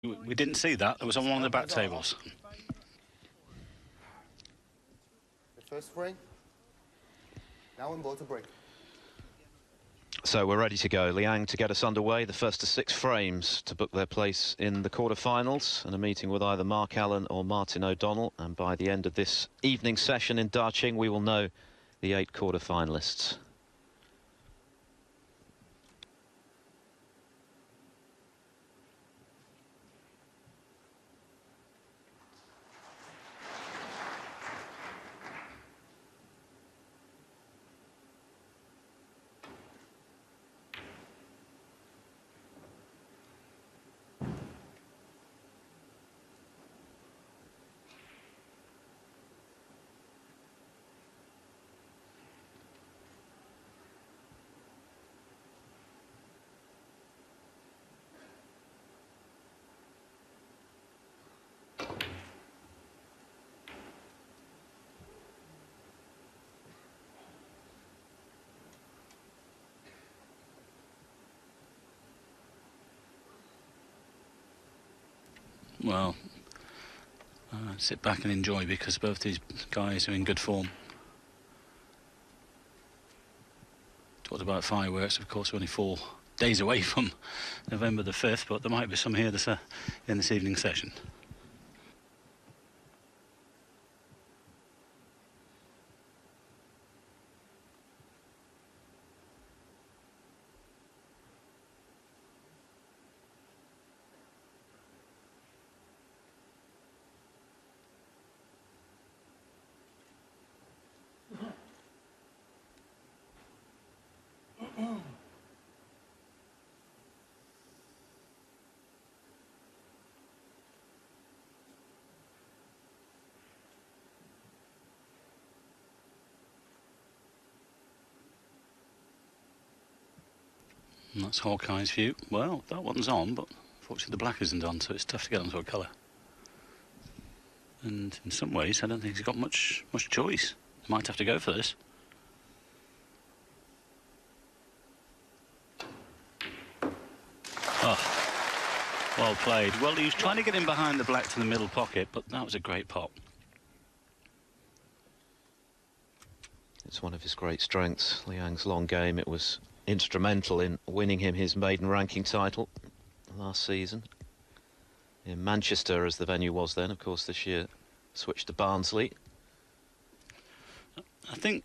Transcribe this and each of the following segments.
We didn't see that. It was on one of the back tables. The first frame. Now Wenbo to break. So we're ready to go. Liang to get us underway. The first of 6 frames to book their place in the quarterfinals, and a meeting with either Mark Allen or Martin O'Donnell. And by the end of this evening session in Daqing, we will know the 8 quarterfinalists. Well, sit back and enjoy, because both these guys are in good form. Talked about fireworks, of course, we're only 4 days away from November the 5th, but there might be some here in this evening session. And that's Hawkeye's view. Well, that one's on, but unfortunately the black isn't on, so it's tough to get onto a colour. And in some ways, I don't think he's got much choice. He might have to go for this. Oh, well played. Well, he was trying to get in behind the black to the middle pocket, but that was a great pot. It's one of his great strengths, Liang's long game. It was instrumental in winning him his maiden ranking title last season in Manchester, as the venue was then. Of course, this year switched to Barnsley. I think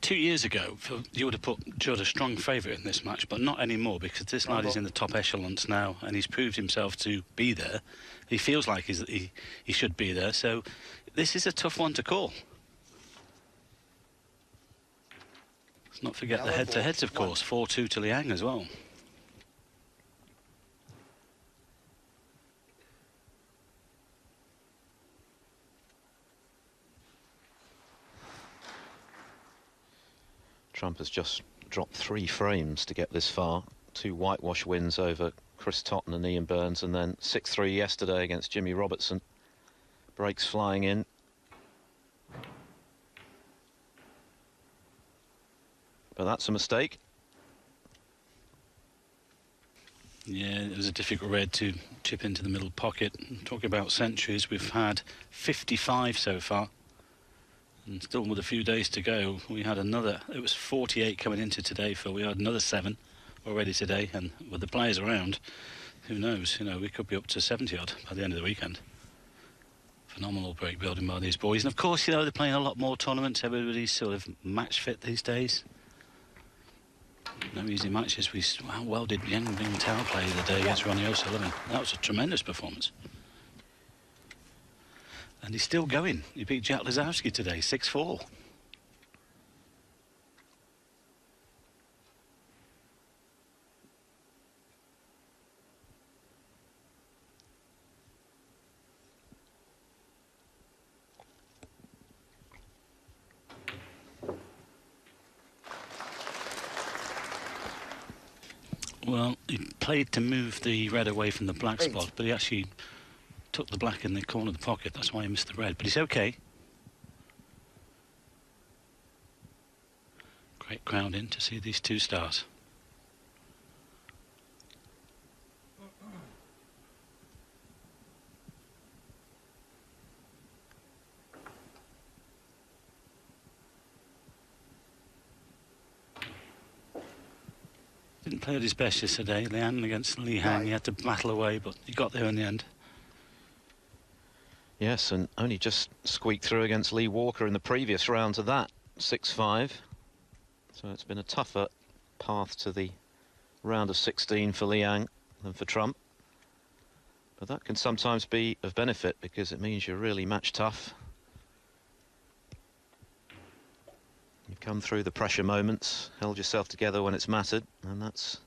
2 years ago you would have put Judd a strong favourite in this match, but not anymore, because this lad is in the top echelons now and he's proved himself to be there. He feels like he should be there, so this is a tough one to call. Let's not forget the head-to-heads, of course. 4-2 to Liang as well. Trump has just dropped 3 frames to get this far. 2 whitewash wins over Chris Totten and Ian Burns, and then 6-3 yesterday against Jimmy Robertson. Breaks flying in. But that's a mistake. Yeah, it was a difficult red to chip into the middle pocket. Talking about centuries, we've had 55 so far. And still with a few days to go, we had another, it was 48 coming into today, Phil. We had another 7 already today, and with the players around, who knows, you know, we could be up to 70 odd by the end of the weekend. Phenomenal break building by these boys. And of course, you know, they're playing a lot more tournaments. Everybody's sort of match fit these days. No easy matches. How well did Yang Wenbo play the day against Ronnie O'Sullivan? That was a tremendous performance. And he's still going. He beat Jack Lazowski today, 6-4. Well, he played to move the red away from the black spot, but he actually took the black in the corner of the pocket. That's why he missed the red, but he's okay. Great crowd in to see these 2 stars. Didn't play at his best yesterday, Liang against Li Hang. He had to battle away, but he got there in the end. Yes, and only just squeaked through against Lee Walker in the previous round to that, 6-5. So it's been a tougher path to the round of 16 for Liang than for Trump. But that can sometimes be of benefit because it means you're really match tough. You've come through the pressure moments, held yourself together when it's mattered, and that's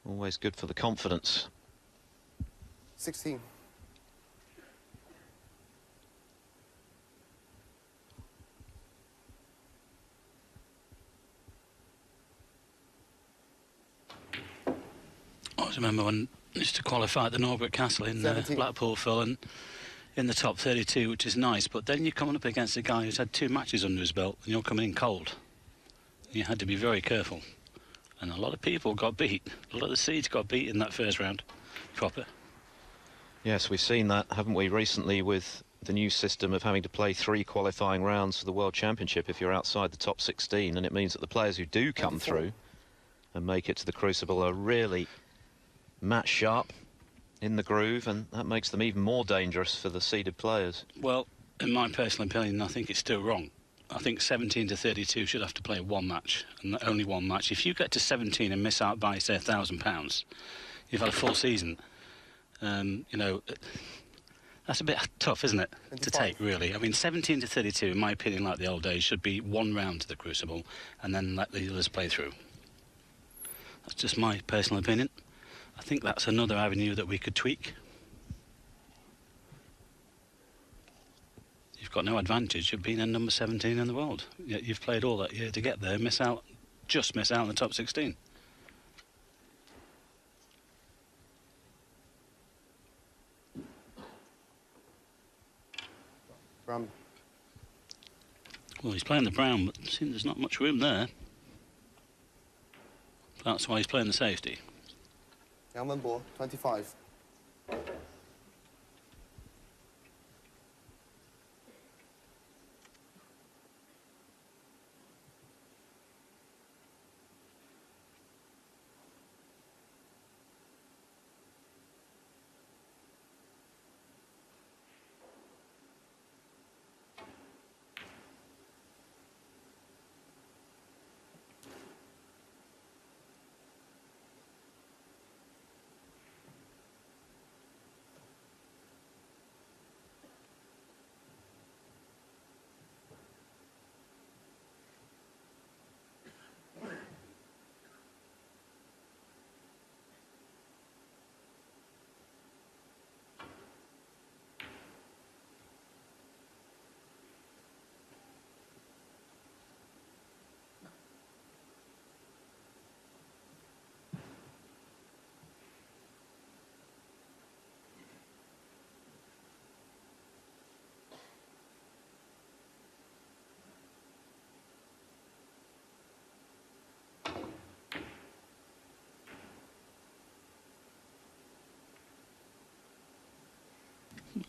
always good for the confidence. 16. I always remember when I used to qualify at the Norbert Castle in Blackpool, Phil, and in the top 32, which is nice, but then you're coming up against a guy who's had 2 matches under his belt and you're coming in cold. You had to be very careful. And a lot of people got beat. A lot of the seeds got beat in that first round. Proper. Yes, we've seen that, haven't we, recently with the new system of having to play 3 qualifying rounds for the World Championship if you're outside the top 16, and it means that the players who do come through and make it to the Crucible are really match sharp, in the groove, and that makes them even more dangerous for the seeded players. Well, in my personal opinion, I think it's still wrong. I think 17 to 32 should have to play 1 match, and only 1 match. If you get to 17 and miss out by, say, £1,000, you've had a full season. You know, that's a bit tough, isn't it, to take, really? I mean, 17 to 32, in my opinion, like the old days, should be 1 round to the Crucible, and then let the others play through. That's just my personal opinion. I think that's another avenue that we could tweak. You've got no advantage of being in number 17 in the world. Yet you've played all that year to get there, just miss out in the top 16. Brown. Well, he's playing the brown, but it seems there's not much room there. That's why he's playing the safety. Liang Wenbo, 25.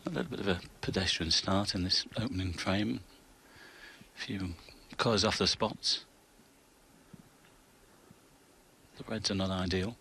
A little bit of a pedestrian start in this opening frame. A few colours off the spots. The reds are not ideal.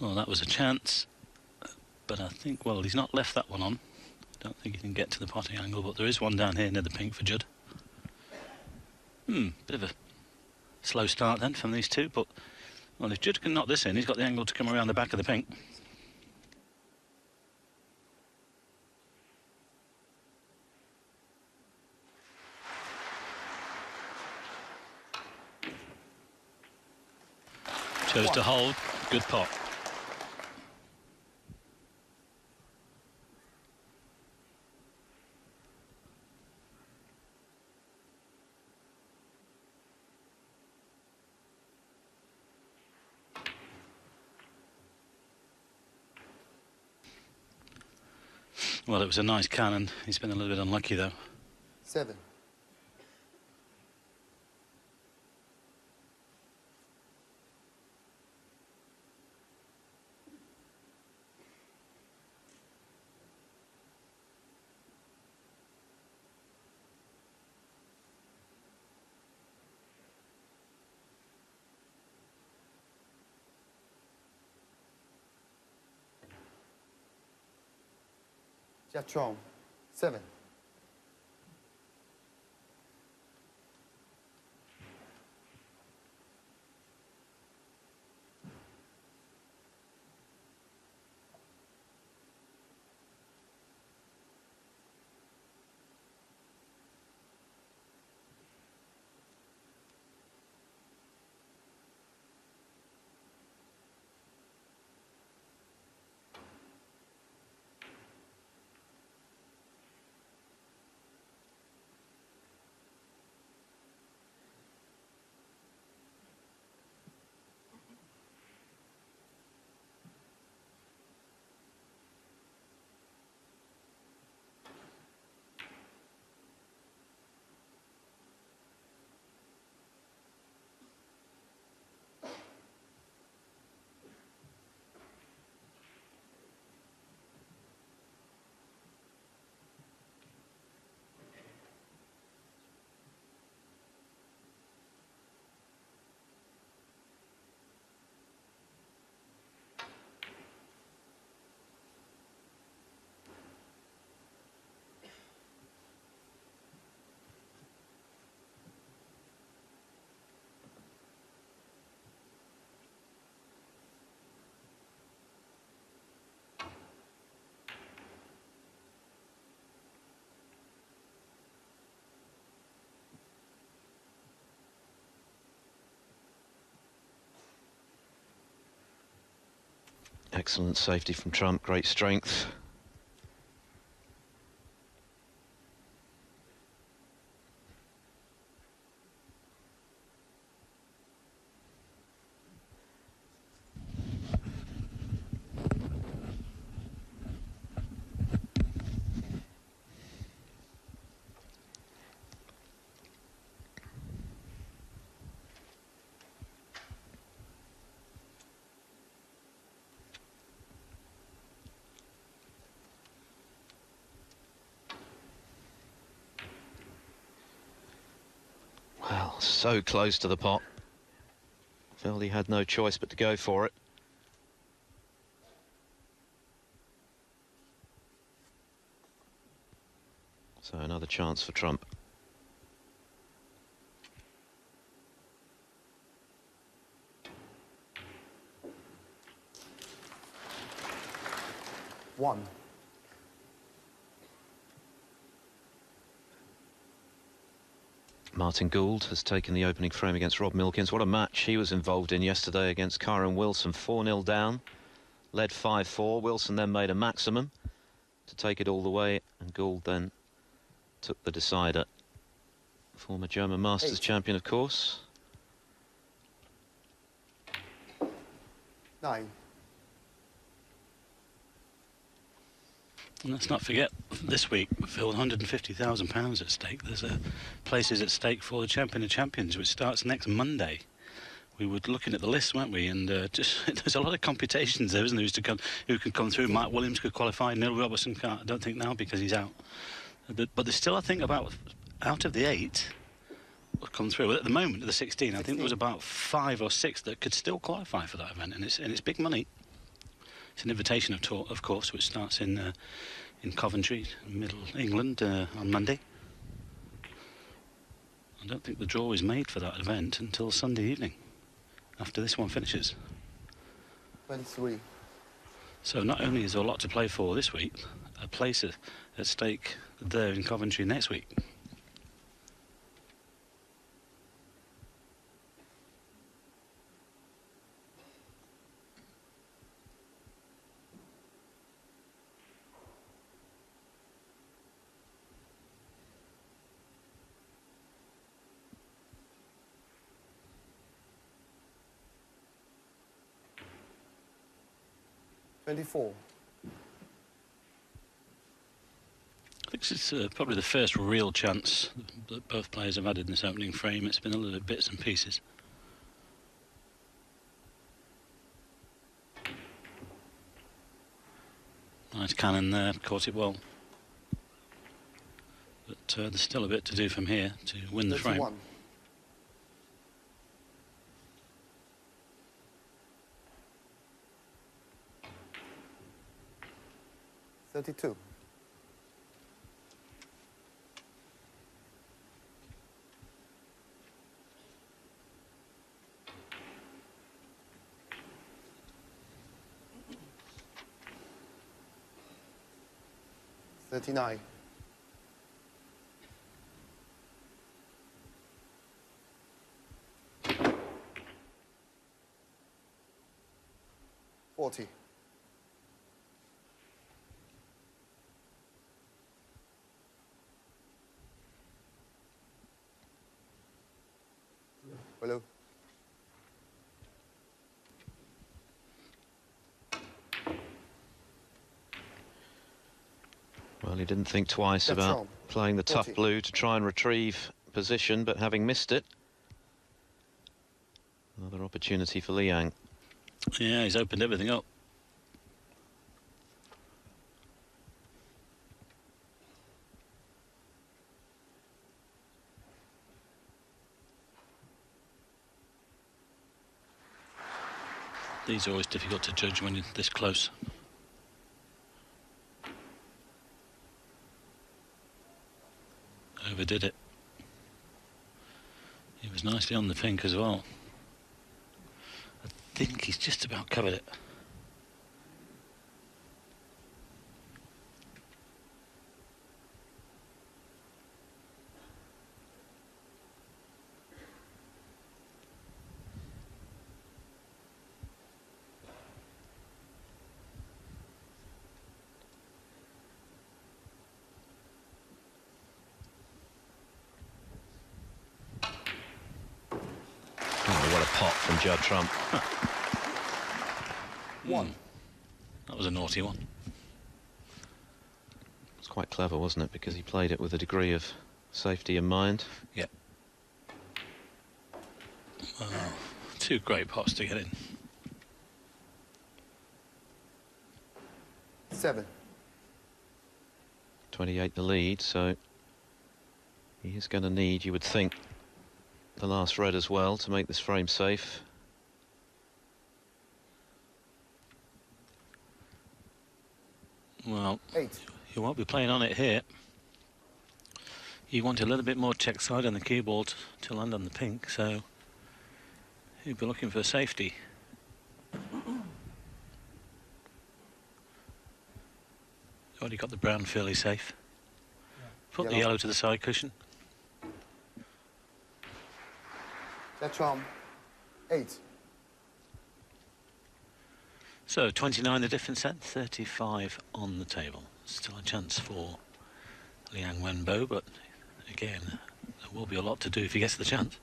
Well, that was a chance, but I think, well, he's not left that one on. I don't think he can get to the potting angle, but there is one down here near the pink for Judd. Bit of a slow start then from these two, but, well, if Judd can knock this in, he's got the angle to come around the back of the pink. Chose to hold. Good pot. Well, it was a nice cannon. He's been a little bit unlucky, though. 7. Judd, 7. Excellent safety from Trump, great strength. Well, so close to the pot. Felt he had no choice but to go for it. So another chance for Trump. One. Martin Gould has taken the opening frame against Rob Milkins. What a match he was involved in yesterday against Kyron Wilson. 4-0 down, led 5-4. Wilson then made a maximum to take it all the way, and Gould then took the decider. Former German Masters champion, of course. 9. And let's not forget, this week, Phil, £150,000 at stake. There's places at stake for the Champion of Champions, which starts next Monday. We were looking at the list, weren't we? And just there's a lot of computations there, isn't there, who can come through. Mike Williams could qualify. Neil Robertson can't, I don't think now, because he's out. But there's still, I think, about out of the 8 will come through. At the moment, of the 16, I think there was about 5 or 6 that could still qualify for that event, and it's big money. It's an invitation tour, of course, which starts in Coventry, Middle England, on Monday. I don't think the draw is made for that event until Sunday evening, after this one finishes. 23. So not only is there a lot to play for this week, a place at stake there in Coventry next week. I think this is probably the first real chance that both players have had in this opening frame. It's been a little bits and pieces. Nice cannon there, caught it well. But there's still a bit to do from here to win the frame. 32. $39. 40. Hello. Well, he didn't think twice about playing the tough blue to try and retrieve position, but having missed it, another opportunity for Liang. Yeah, he's opened everything up. These are always difficult to judge when you're this close. Overdid it. He was nicely on the pink as well. I think he's just about covered it. Pot from Judd Trump. One. That was a naughty one. It's quite clever, wasn't it? Because he played it with a degree of safety in mind. Yeah. Two great pots to get in. 7. 28 the lead, so he is going to need, you would think, the last red as well to make this frame safe. Well, 8. You won't be playing on it here. You want a little bit more check side on the cue ball to land on the pink, so you'd be looking for safety. Already got the brown fairly safe. Put the yellow to the side cushion. That's 8. So 29 the difference set, 35 on the table. Still a chance for Liang Wenbo, but again, there will be a lot to do if he gets the chance.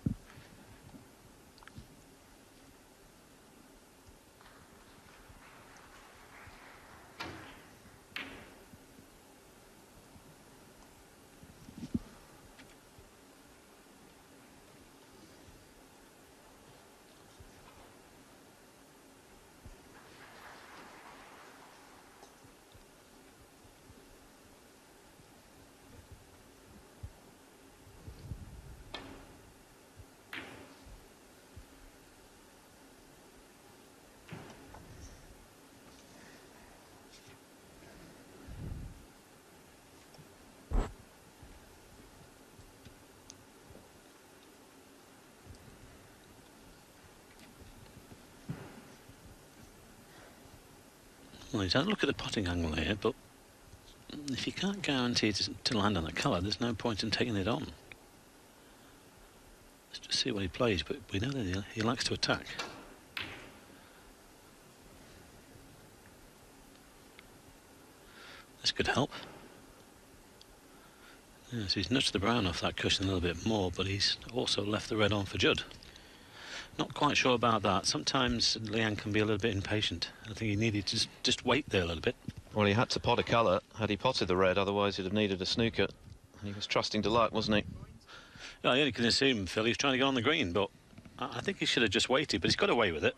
Well, he's had a look at the potting angle here, but if you can't guarantee to land on a colour, there's no point in taking it on. Let's just see what he plays, but we know that he likes to attack. This could help. Yes, he's nudged the brown off that cushion a little bit more, but he's also left the red on for Judd. Not quite sure about that. Sometimes Liang can be a little bit impatient. I think he needed to just wait there a little bit. Well, he had to pot a colour. Had he potted the red, otherwise he'd have needed a snooker. And he was trusting to luck, wasn't he? Yeah, I only can assume, Phil, he's trying to get on the green, but I think he should have just waited, but he's got away with it.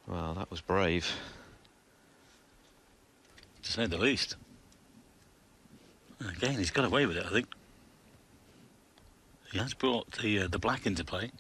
Well, that was brave. To say the least. Again, he's got away with it, I think. He has brought the black into play.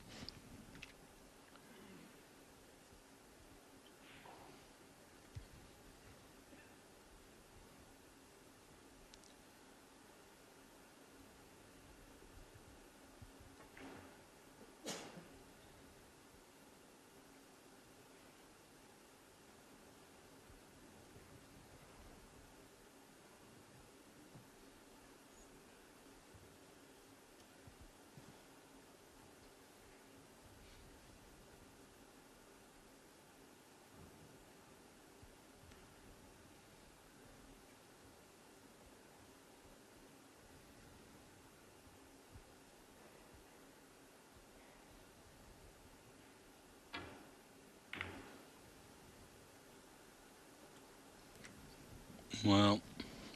Well,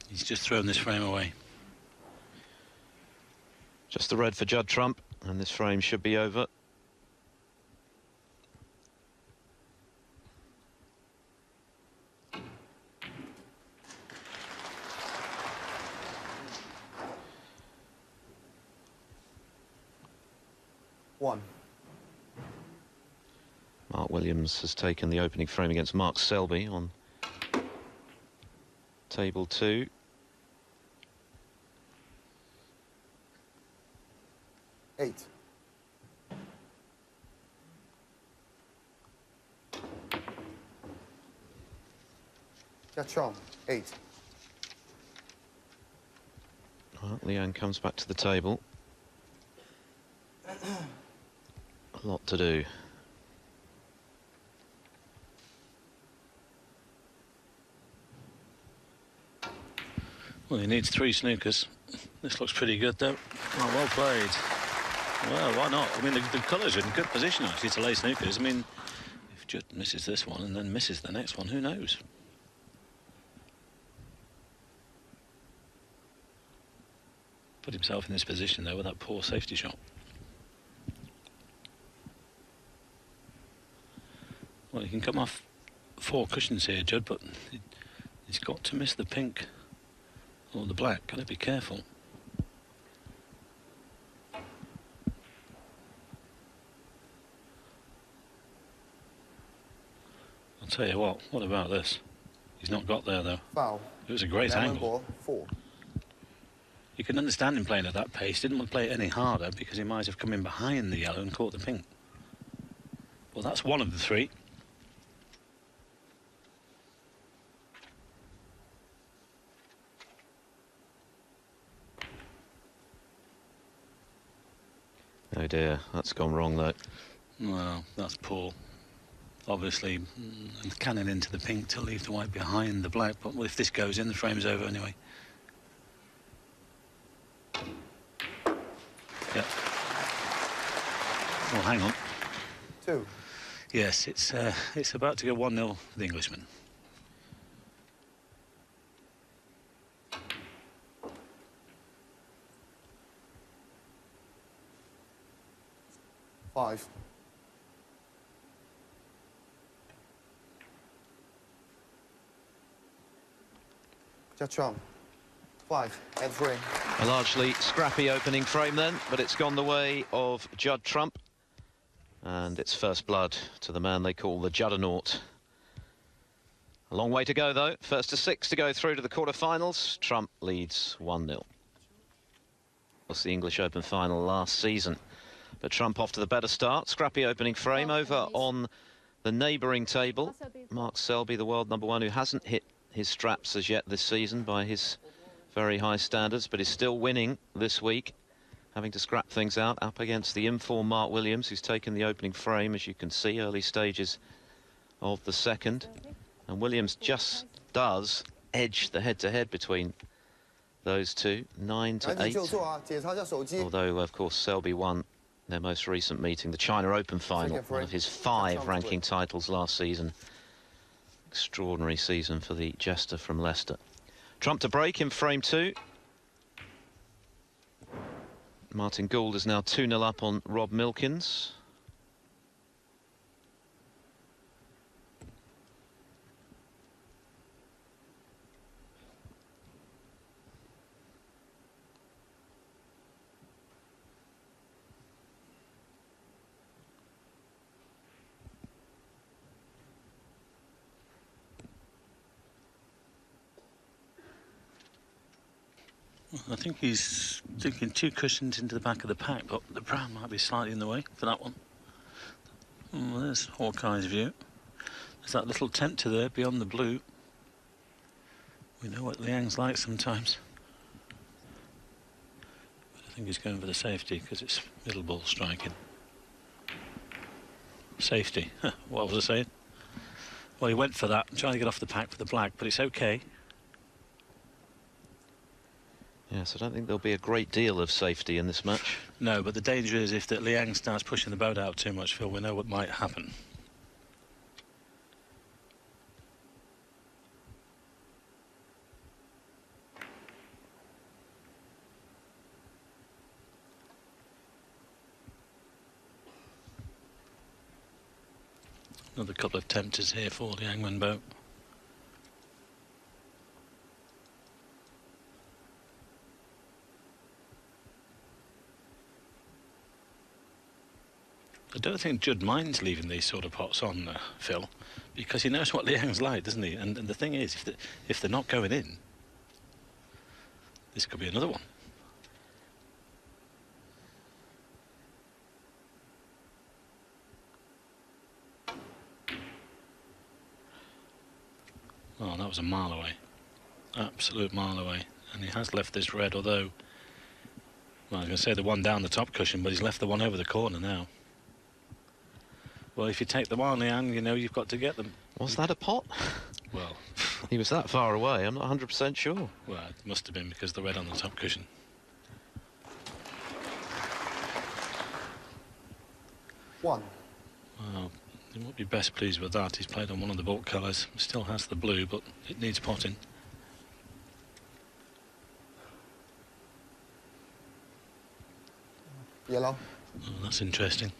he's just thrown this frame away. Just the red for Judd Trump, and this frame should be over. One. Mark Williams has taken the opening frame against Mark Selby on table 2. Eight. Gachong, 8. Well, Liang comes back to the table. A lot to do. Well, he needs 3 snookers. This looks pretty good, though. Oh, well played. Well, why not? I mean, the colours are in good position, actually, to lay snookers. I mean, if Judd misses this one and then misses the next one, who knows? Put himself in this position, though, with that poor safety shot. Well, he can come off 4 cushions here, Judd, but he's got to miss the pink or the black. Got to be careful. I'll tell you what about this? He's not got there, though. Foul. It was a great Liang angle. Wenbo, 4. You can understand him playing at that pace. Didn't want to play it any harder because he might have come in behind the yellow and caught the pink. Well, that's one of the 3. Oh dear, that's gone wrong though. Well, that's poor. Obviously, cannon into the pink to leave the white behind the black. But if this goes in, the frame's over anyway. Yeah. Well, hang on. 2. Yes, it's about to go 1-0 for the Englishman. 5. Judd Trump. 5. And 3. A largely scrappy opening frame then, but it's gone the way of Judd Trump. And it's first blood to the man they call the Juddernaut. A long way to go, though. First to 6 to go through to the quarterfinals. Trump leads 1-0. Was the English Open final last season. But Trump off to the better start. Scrappy opening frame over on the neighbouring table. Mark Selby, the world #1, who hasn't hit his straps as yet this season by his very high standards, but is still winning this week, having to scrap things out up against the informed Mark Williams, who's taken the opening frame, as you can see, early stages of the second. And Williams just does edge the head-to-head between those two, 9-8. Although, of course, Selby won their most recent meeting, the China Open final, one of his 5 ranking titles last season. Extraordinary season for the jester from Leicester. Trump to break in frame 2. Martin Gould is now 2-0 up on Rob Milkins. I think he's thinking 2 cushions into the back of the pack, but the brown might be slightly in the way for that one. Well, there's Hawkeye's view. There's that little tempter there beyond the blue. We know what Liang's like sometimes. But I think he's going for the safety because it's middle ball striking. Safety. What was I saying? Well, he went for that, trying to get off the pack for the black, but it's okay. Yes, I don't think there'll be a great deal of safety in this match. No, but the danger is if that Liang starts pushing the boat out too much, Phil, we know what might happen. Another couple of tempters here for Liang Wenbo. I don't think Judd minds leaving these sort of pots on, Phil, because he knows what Liang's like, doesn't he? And the thing is, if they're not going in, this could be another one. Oh, that was a mile away. Absolute mile away. And he has left this red, although, well, I was going to say the one down the top cushion, but he's left the one over the corner now. Well, if you take them on, Liang, you know you've got to get them. Was that a pot? Well... he was that far away, I'm not 100% sure. Well, it must have been because the red on the top cushion. One. Well, he won't be best pleased with that. He's played on one of the baulk colours. Still has the blue, but it needs potting. Yellow. Oh, that's interesting.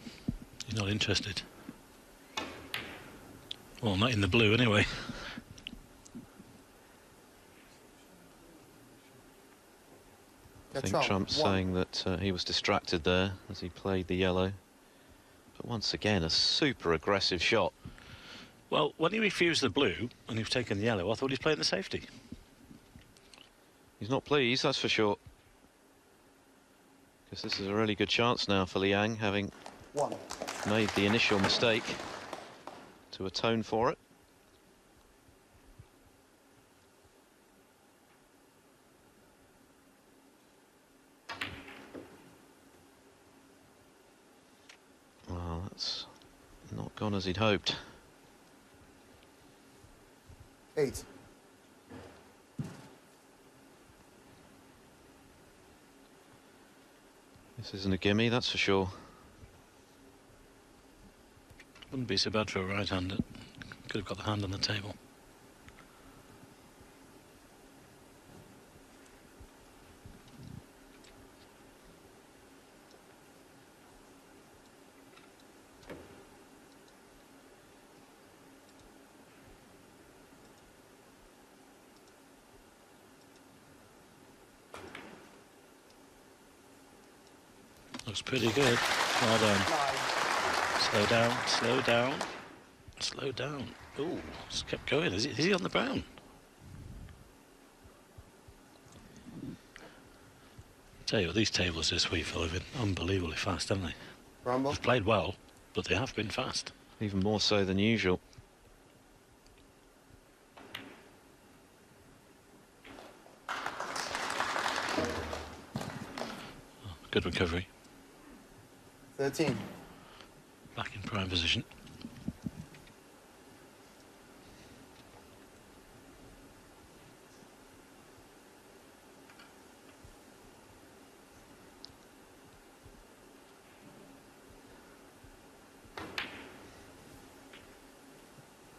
He's not interested. Well, not in the blue anyway. I think Trump's saying that he was distracted there as he played the yellow. But once again, a super aggressive shot. Well, when he refused the blue and he was taking the yellow, I thought he was playing the safety. He's not pleased, that's for sure. Because this is a really good chance now for Liang, having made the initial mistake, to atone for it. Well, that's not gone as he'd hoped. 8. This isn't a gimme, that's for sure. Wouldn't be so bad for a right-hander. Could have got the hand on the table. Looks pretty good. Well done. Slow down, slow down, slow down. Ooh, just kept going. Is he on the brown? Tell you what, these tables this week, Phil, have been unbelievably fast, haven't they? Rumble. They've played well, but they have been fast. Even more so than usual. Oh, good recovery. 13. Back in prime position.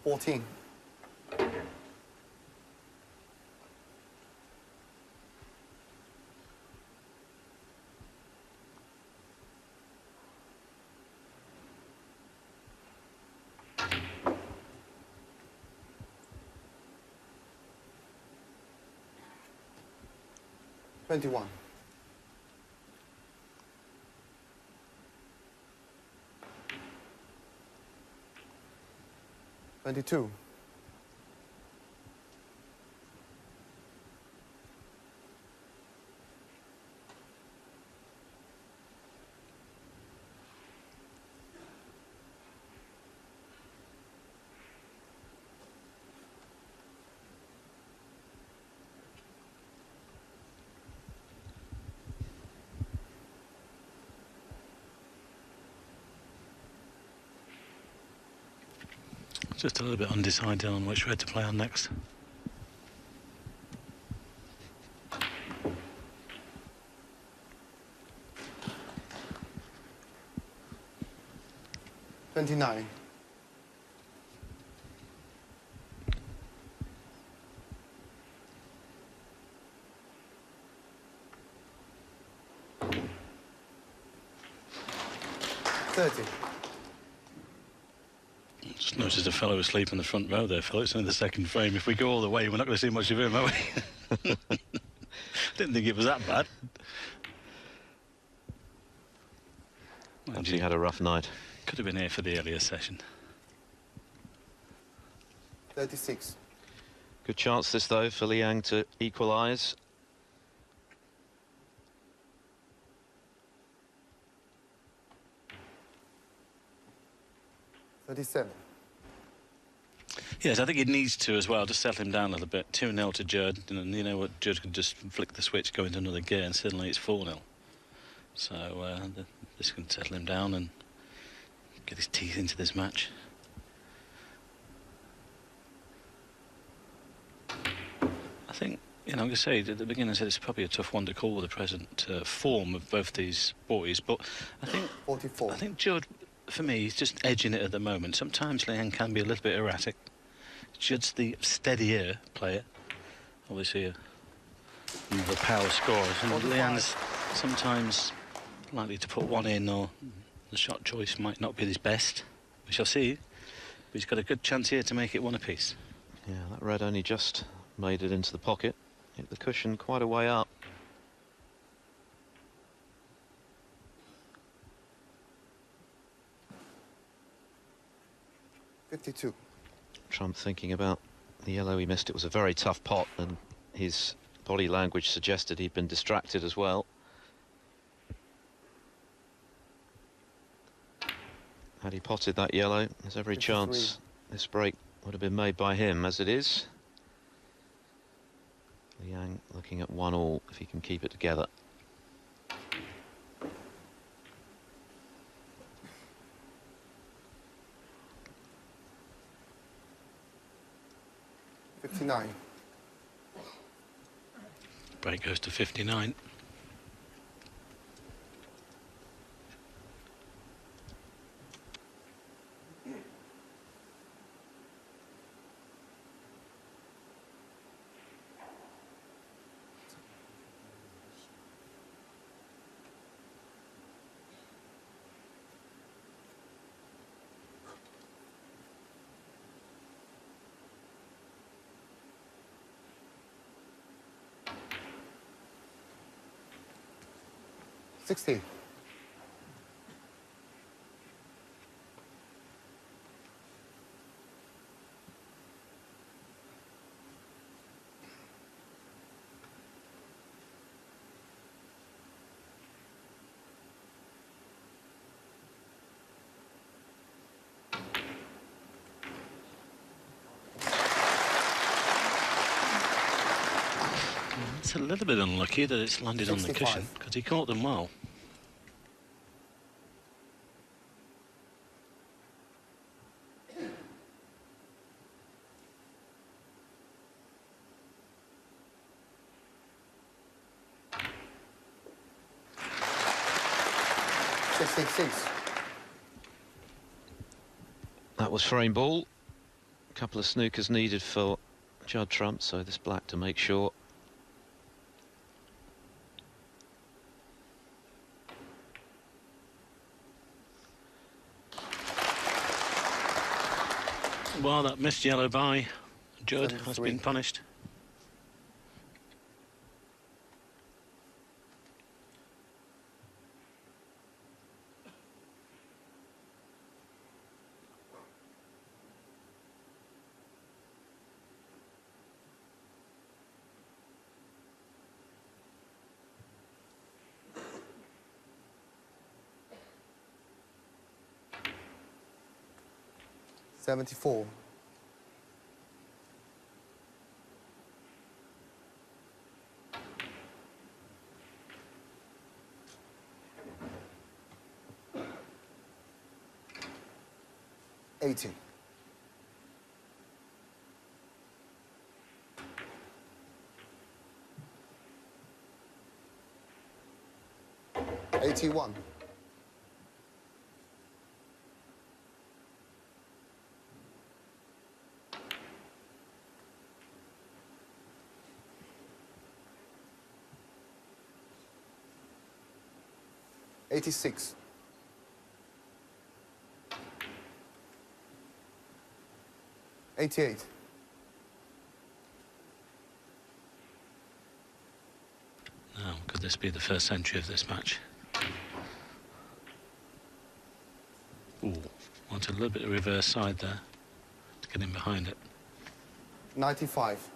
$14. 21. 22. Just a little bit undecided on which red to play on next. $29. 30. Just noticed a fellow asleep in the front row there, Phil. It's only the second frame. If we go all the way, we're not going to see much of him, are we? Didn't think it was that bad. Perhaps he had a rough night. Could have been here for the earlier session. 36. Good chance this, though, for Liang to equalise. 37. Yes, I think it needs to as well, to settle him down a little bit. 2-0 to Judd, and you know what, Judd could just flick the switch, go into another gear, and suddenly it's 4-0. So this can settle him down and get his teeth into this match. I think, you know, I'm going to say at the beginning I said it's probably a tough one to call with the present form of both these boys, but I think 44. I think Judd, for me, he's just edging it at the moment. Sometimes Liang can be a little bit erratic. Judd's the steadier player, obviously one of the power scorers, and Liang's sometimes likely to put one in, or the shot choice might not be his best. We shall see, but he's got a good chance here to make it one apiece. Yeah, that red only just made it into the pocket. Hit the cushion quite a way up. $52. Trump thinking about the yellow he missed. It was a very tough pot, and his body language suggested he'd been distracted as well. Had he potted that yellow, there's every 53. chance this break would have been made by him. As it is, Liang looking at 1-all if he can keep it together. $59. Break goes to 59. 60. It's a little bit unlucky that it's landed on the 65. cushion, because he caught them well. That was frame ball. A couple of snookers needed for Judd Trump, so this black to make sure. Well, that missed yellow by Judd has been punished. $74. 80. 81. 86. 88. Now, could this be the first century of this match? Ooh, wanted a little bit of reverse side there to get in behind it. 95.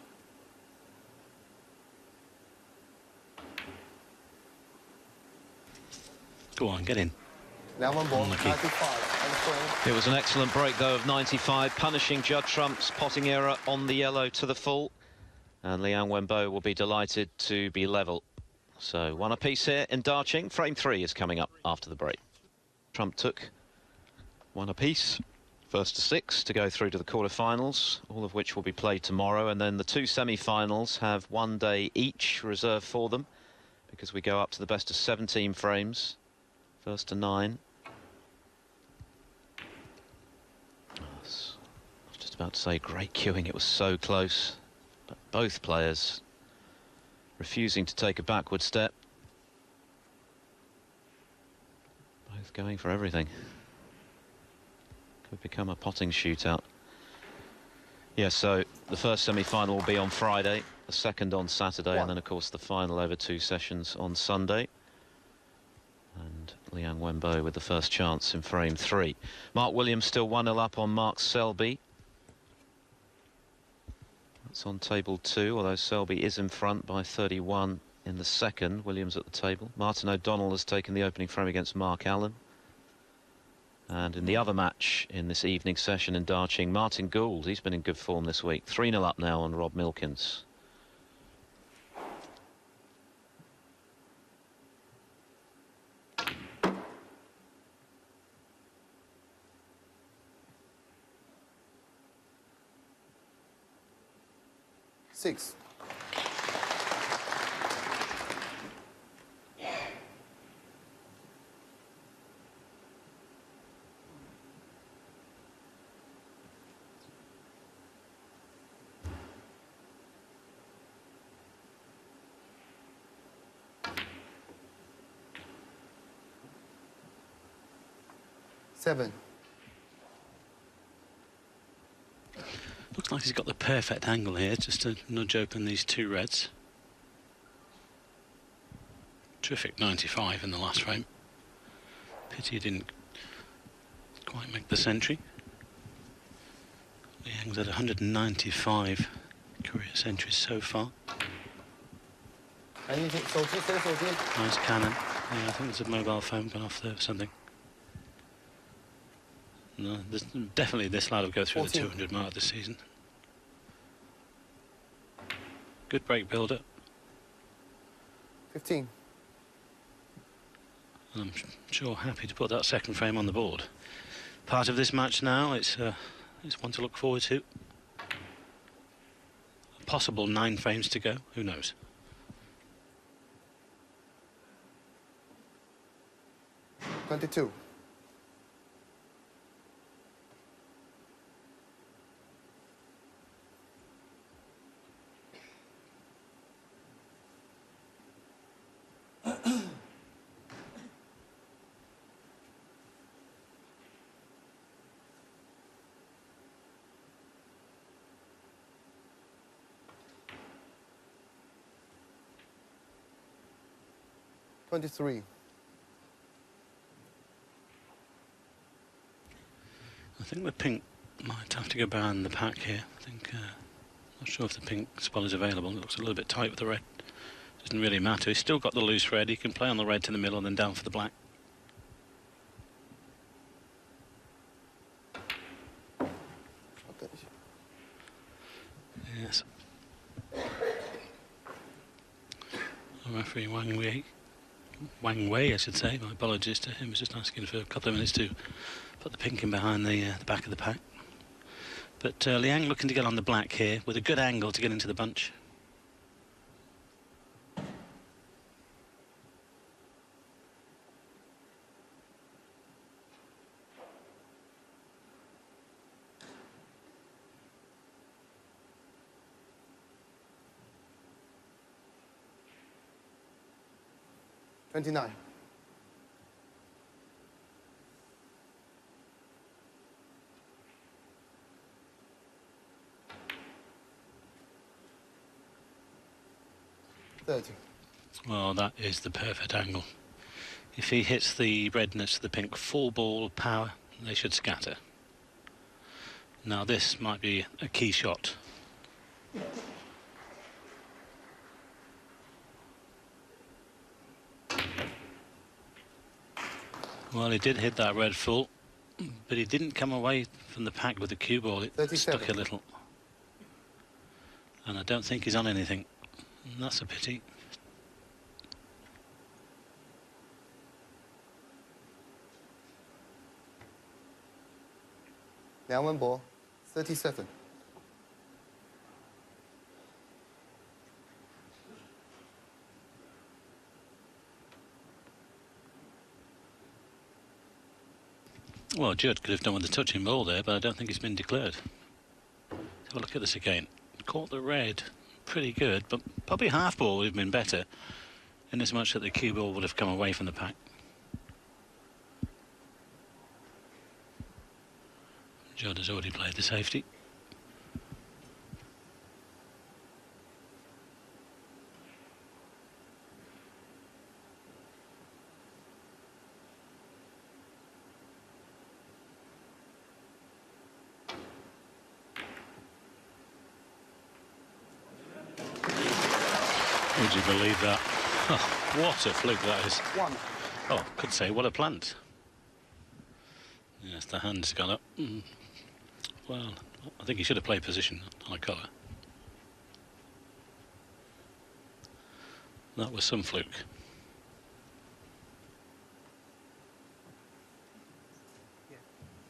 Go on, get in. Liang Wenbo, Unlucky. 95. It was an excellent break, though, of 95, punishing Judd Trump's potting error on the yellow to the full. And Liang Wenbo will be delighted to be level. So, one apiece here in Darching. Frame 3 is coming up after the break. Trump took one apiece, first to 6, to go through to the quarterfinals, all of which will be played tomorrow. And then the two semi-finals have 1 day each reserved for them, because we go up to the best of 17 frames, first to 9. I was just about to say great queuing, it was so close, but both players refusing to take a backward step, both going for everything. Could become a potting shootout. Yeah, so the first semi-final will be on Friday, the second on Saturday, and then of course the final over 2 sessions on Sunday. And Liang Wenbo with the first chance in frame 3. Mark Williams still 1-0 up on Mark Selby. That's on table 2, although Selby is in front by 31 in the second. Williams at the table. Martin O'Donnell has taken the opening frame against Mark Allen. And in the other match in this evening session in Darching, Martin Gould, he's been in good form this week. 3-0 up now on Rob Milkins. Six. Seven. Looks like he's got the perfect angle here just to nudge open these two reds. Terrific 95 in the last frame. Pity he didn't quite make the century. Liang's at 195 career centuries so far. Nice cannon. Yeah, I think there's a mobile phone gone off there or something. No, definitely this lad will go through 14. the 200 mark this season. Good break builder. 15. And I'm sure happy to put that second frame on the board. Part of this match now, it's one to look forward to. A possible 9 frames to go, who knows? $22. $23. I think the pink might have to go behind the pack here. I think, not sure if the pink spot is available. It looks a little bit tight with the red. Doesn't really matter. He's still got the loose red. He can play on the red to the middle and then down for the black. Yes. Referee Wang Wei, I should say. My apologies to him. Was just asking for a couple of minutes to put the pink in behind the back of the pack. But Liang looking to get on the black here with a good angle to get into the bunch. $29. $30. Well, that is the perfect angle. If he hits the redness of the pink full ball power, they should scatter. Now this might be a key shot. Well, he did hit that red full, but he didn't come away from the pack with the cue ball. It 37. stuck a little. And I don't think he's on anything. And that's a pity. Liang Wenbo, 37. Well, Judd could have done with the touching ball there, but I don't think he's been declared. Let's have a look at this again. Caught the red pretty good, but probably half ball would have been better, in as much that the cue ball would have come away from the pack. Judd has already played the safety. Would you believe that? Oh, what a fluke that is. One. Oh, could say what a plant. Yes, the hand's gone up. Well, I think he should have played position on a colour. That was some fluke.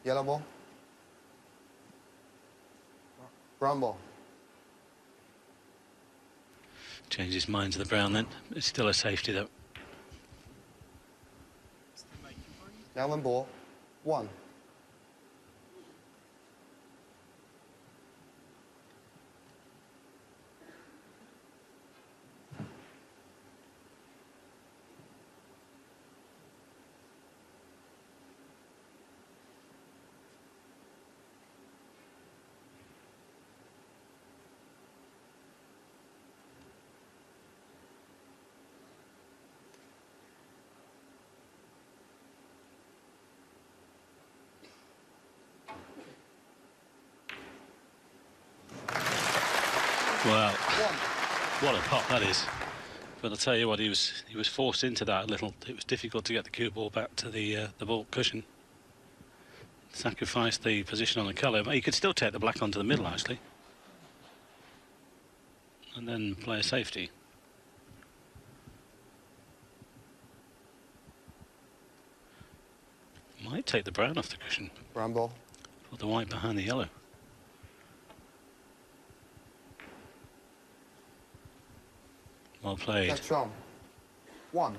Yellow ball. Brown ball. Changed his mind to the brown then. It's still a safety though. Liang Wenbo, 1. Well, One. what a pot that is. But I'll tell you what, he was forced into that a little. It was difficult to get the cue ball back to the ball cushion. Sacrificed the position on the colour. He could still take the black onto the middle, actually. And then play a safety. Might take the brown off the cushion. Brown ball. Put the white behind the yellow. Well played. Catch on. One.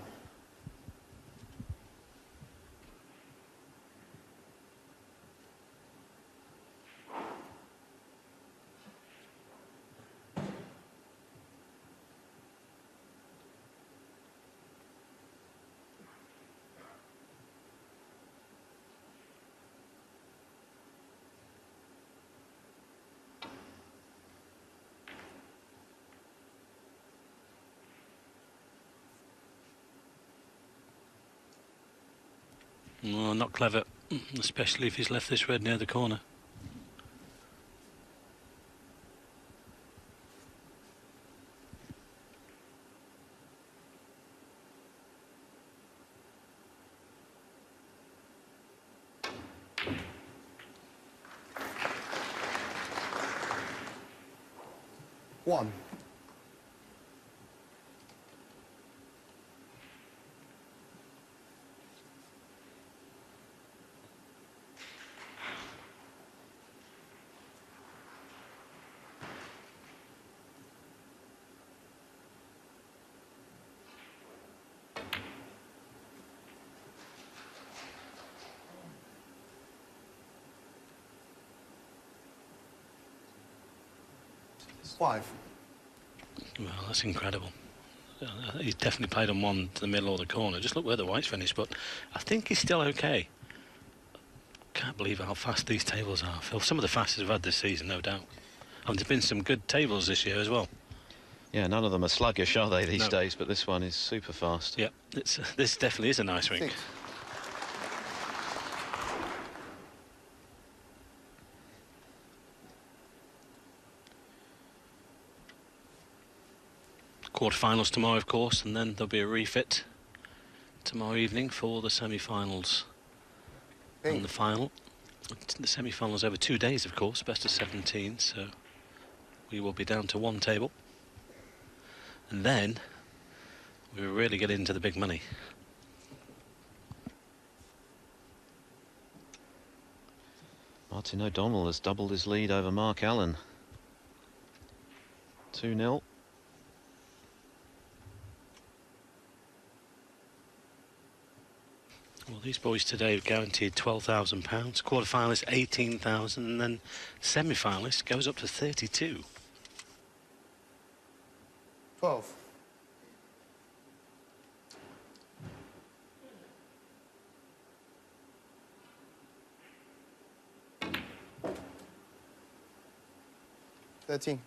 Well, not clever, especially if he's left this red near the corner. One. Five. Well, that's incredible. He's definitely played on one to the middle or the corner. Just look where the white's finished, but I think he's still okay. Can't believe how fast these tables are, Phil. Some of the fastest we've had this season, no doubt. And there's been some good tables this year as well. Yeah, none of them are sluggish, are they, these days? But this one is super fast. Yep, this definitely is a nice rink. 6. Quarterfinals tomorrow, of course, and then there'll be a refit tomorrow evening for the semi-finals and the final. The semi-finals over 2 days, of course, best of 17, so we will be down to one table. And then we really get into the big money. Martin O'Donnell has doubled his lead over Mark Allen. 2-0. Well, these boys today have guaranteed £12,000, quarterfinalist 18,000, and then semi-finalist goes up to 32. 12. $13.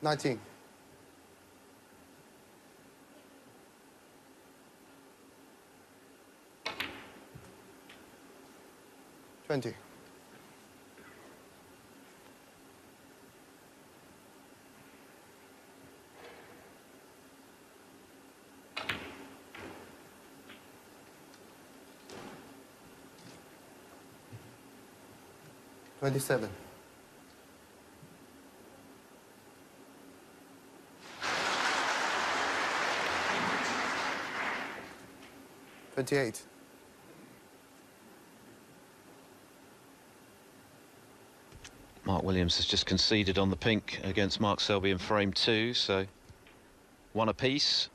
$19. 20. 27. 28. Mark Williams has just conceded on the pink against Mark Selby in frame 2, so one apiece.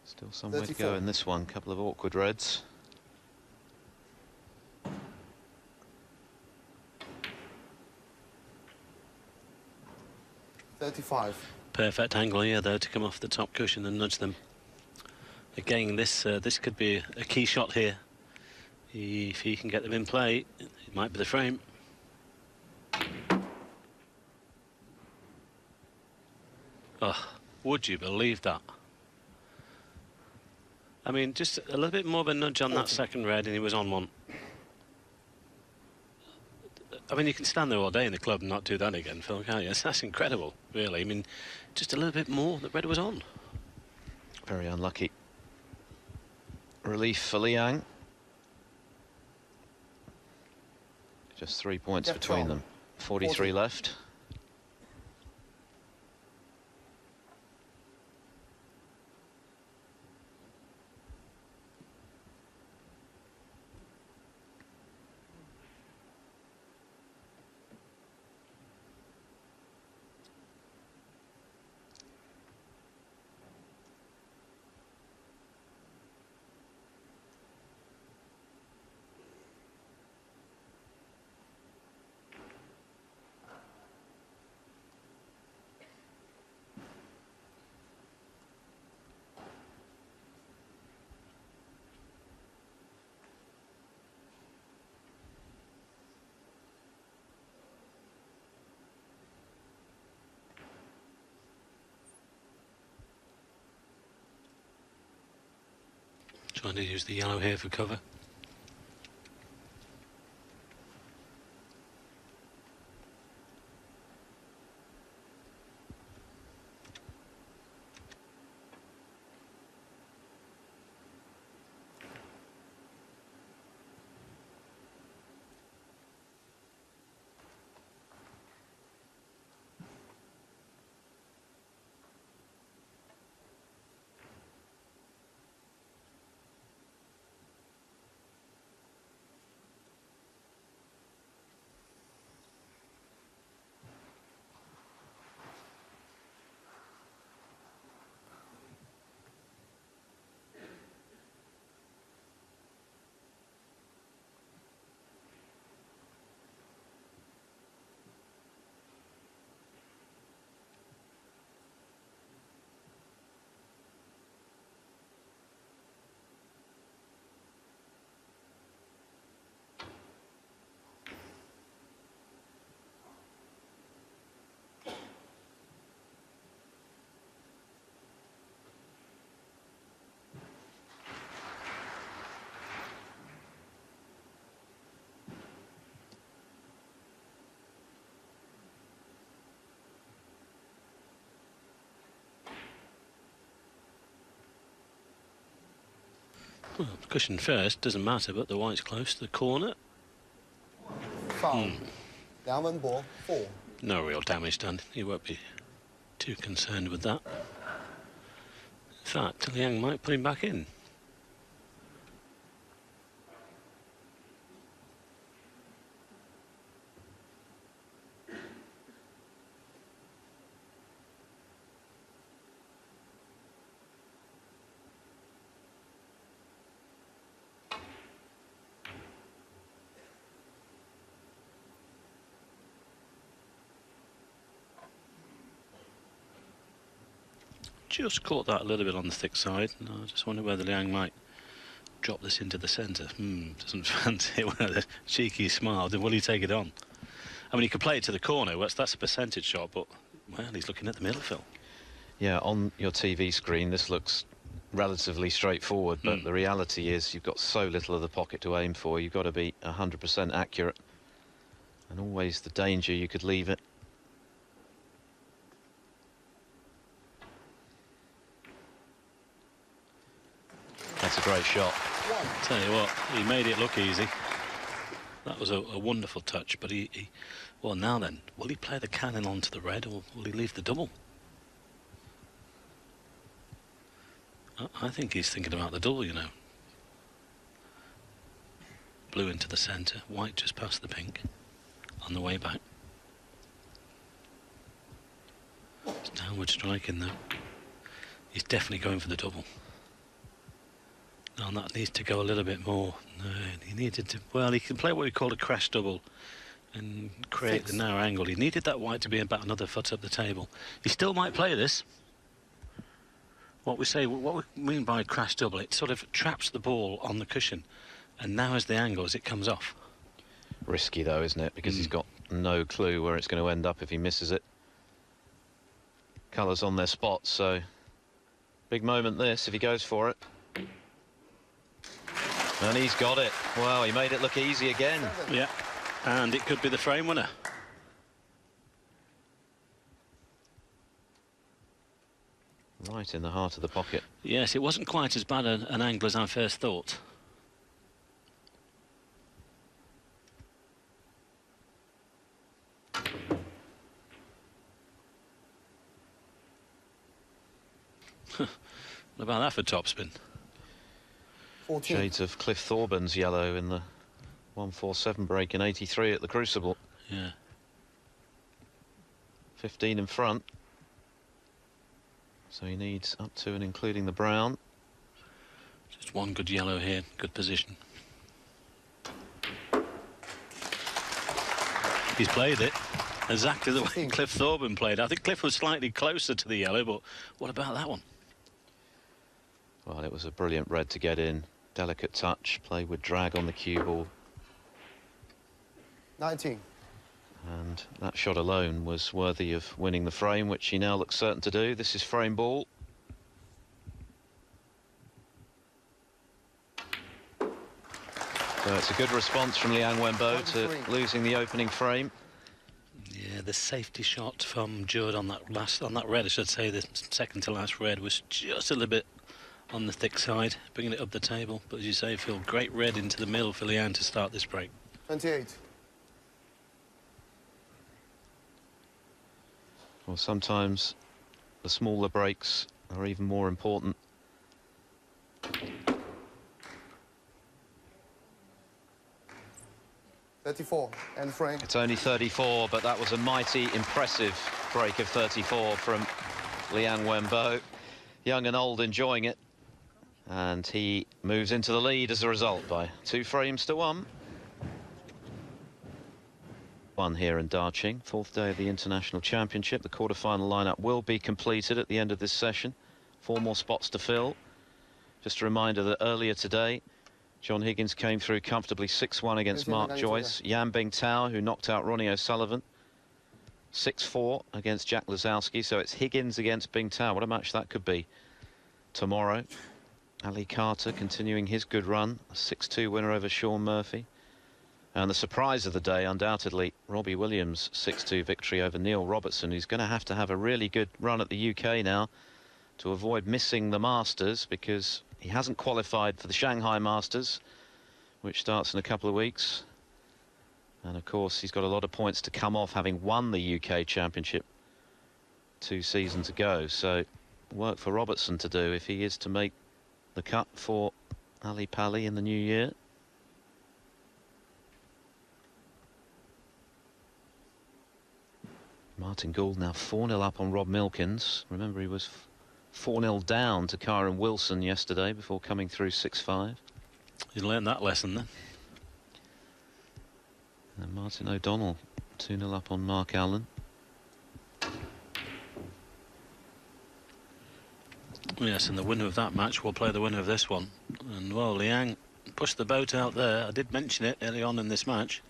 Still some way to go in this one, couple of awkward reds. Perfect angle here, though, to come off the top cushion and nudge them. Again, this could be a key shot here. If he can get them in play, it might be the frame. Oh, would you believe that? I mean, just a little bit more of a nudge on that second red and he was on one. I mean, you can stand there all day in the club and not do that again, Phil, can't you? That's incredible, really. I mean, just a little bit more, the red was on. Very unlucky. Relief for Liang. Just 3 points between them. 43 left. Trying to use the yellow here for cover. Well, the cushion first, doesn't matter, but the white's close to the corner. Foul. Liang Wenbo, 4. No real damage done. He won't be too concerned with that. In fact, Liang might put him back in. Just caught that a little bit on the thick side. No, I just wonder whether Liang might drop this into the centre. Doesn't fancy it with a cheeky smile. Then will he take it on? I mean, he could play it to the corner. That's a percentage shot, but, well, he's looking at the middle, Phil. Yeah, on your TV screen, this looks relatively straightforward, but the reality is you've got so little of the pocket to aim for. You've got to be 100% accurate. And always the danger you could leave it. That's a great shot. Tell you what, he made it look easy. That was a wonderful touch, but well, now then, will he play the cannon onto the red, or will he leave the double? I think he's thinking about the double, you know. Blue into the centre, white just past the pink on the way back. It's downward striking though. He's definitely going for the double. Now that needs to go a little bit more. No, he needed to, well, he can play what we call a crash double and create the narrow angle. He needed that white to be about another foot up the table. He still might play this. What we mean by crash double, it sort of traps the ball on the cushion and narrows the angle as it comes off. Risky though, isn't it? Because he's got no clue where it's going to end up if he misses it. Colours on their spots, so big moment this if he goes for it. And he's got it. Wow, he made it look easy again. Yeah, and it could be the frame winner. Right in the heart of the pocket. Yes, it wasn't quite as bad an angle as I first thought. What about that for topspin? 14. Shades of Cliff Thorburns yellow in the 147 break in 83 at the Crucible. Yeah. 15 in front. So he needs up to and including the brown. Just one good yellow here, good position. He's played it exactly the way Cliff Thorburn played. I think Cliff was slightly closer to the yellow, but what about that one? Well, it was a brilliant red to get in. Delicate touch, play with drag on the cue ball. 19. And that shot alone was worthy of winning the frame, which he now looks certain to do. This is frame ball. So it's a good response from Liang Wenbo to losing the opening frame. Yeah, the safety shot from Judd on that red, I should say, the second to last red, was just a little bit on the thick side, bringing it up the table. But as you say, Phil, great red into the middle for Liang to start this break. 28. Well, sometimes the smaller breaks are even more important. $34 and frame. It's only 34, but that was a mighty impressive break of 34 from Liang Wenbo. Young and old enjoying it. And he moves into the lead as a result by 2 frames to 1. One here in Darching, 4th day of the International Championship. The quarter-final lineup will be completed at the end of this session. 4 more spots to fill. Just a reminder that earlier today, John Higgins came through comfortably 6-1 against Mark Joyce. Yan Bingtao, who knocked out Ronnie O'Sullivan, 6-4 against Jack Lazowski. So it's Higgins against Bingtao. What a match that could be tomorrow. Ali Carter continuing his good run, a 6-2 winner over Sean Murphy. And the surprise of the day, undoubtedly, Robbie Williams' 6-2 victory over Neil Robertson, who's going to have a really good run at the UK now to avoid missing the Masters, because he hasn't qualified for the Shanghai Masters, which starts in a couple of weeks. And of course, he's got a lot of points to come off, having won the UK Championship 2 seasons ago. So work for Robertson to do if he is to make the cut for Ali Pali in the new year. Martin Gould now 4-0 up on Rob Milkins. Remember, he was 4-0 down to Kyron Wilson yesterday before coming through 6-5. You learned that lesson then. And Martin O'Donnell 2-0 up on Mark Allen. Yes, and the winner of that match will play the winner of this one. And, well, Liang pushed the boat out there. I did mention it early on in this match,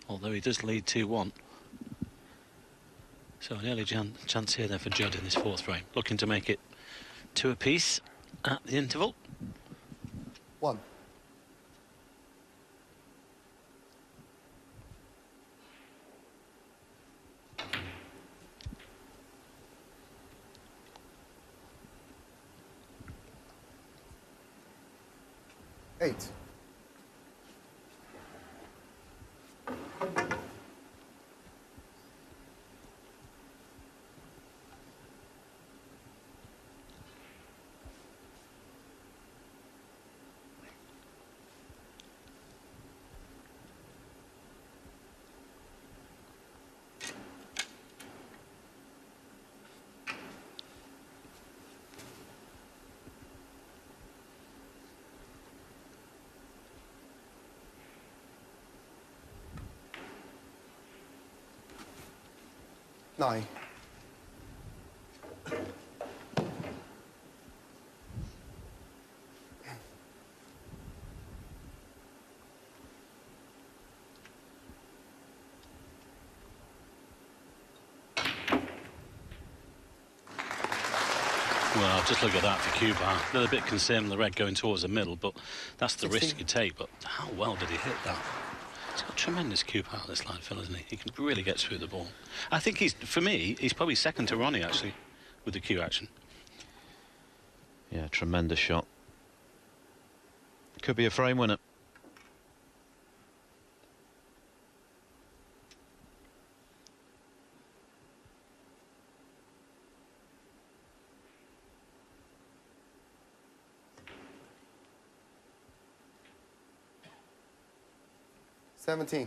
although he does lead 2-1. So an early chance here then for Judd in this 4th frame, looking to make it 2 apiece at the interval. 1. $8. 9. Well, just look at that for Cuba. A little bit concerned with the red going towards the middle, but that's the 16. risk you take. But how well did he hit that? He's got tremendous cue power, this lad, Phil, isn't he? He can really get through the ball. I think for me, he's probably second to Ronnie, actually, with the cue action. Yeah, tremendous shot. Could be a frame winner. $17.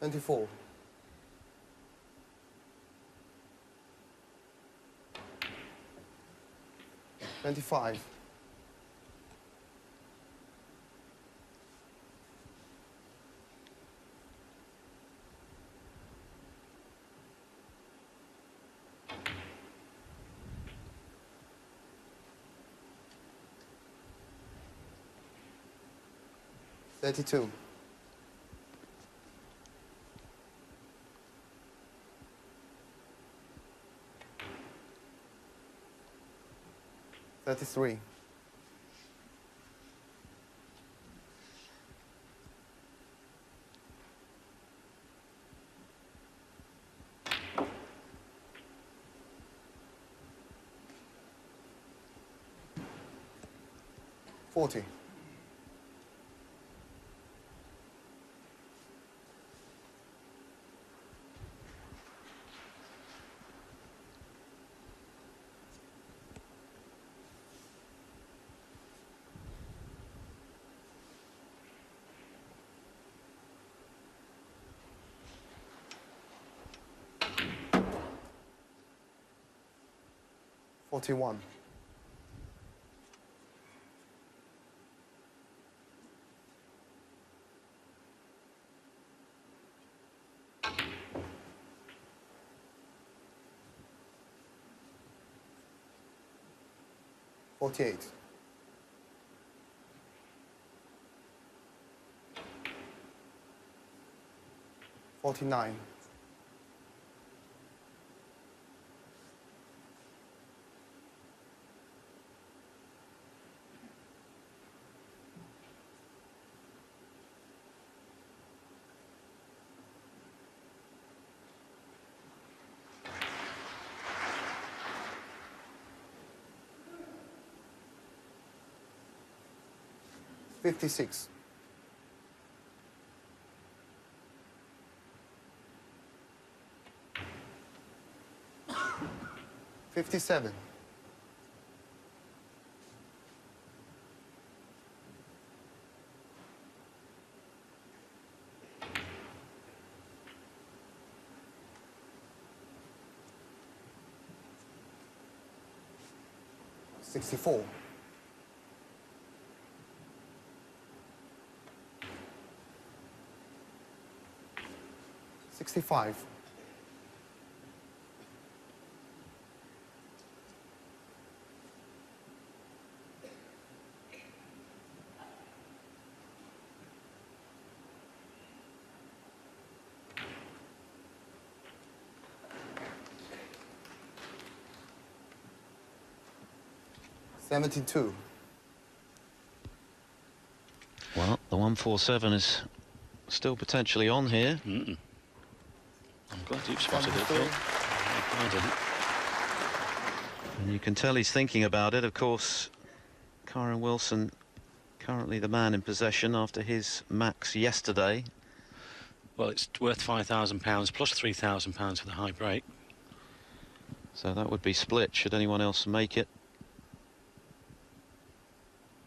$24. $25. $32. $33. $40. $41. $48. $49. $56. $57. $64. $65. $72. Well, the 147 is still potentially on here. I'm glad you've spotted it, Phil. I didn't. And you can tell he's thinking about it. Of course, Kyron Wilson, currently the man in possession after his max yesterday. Well, it's worth £5,000 plus £3,000 for the high break. So that would be split should anyone else make it.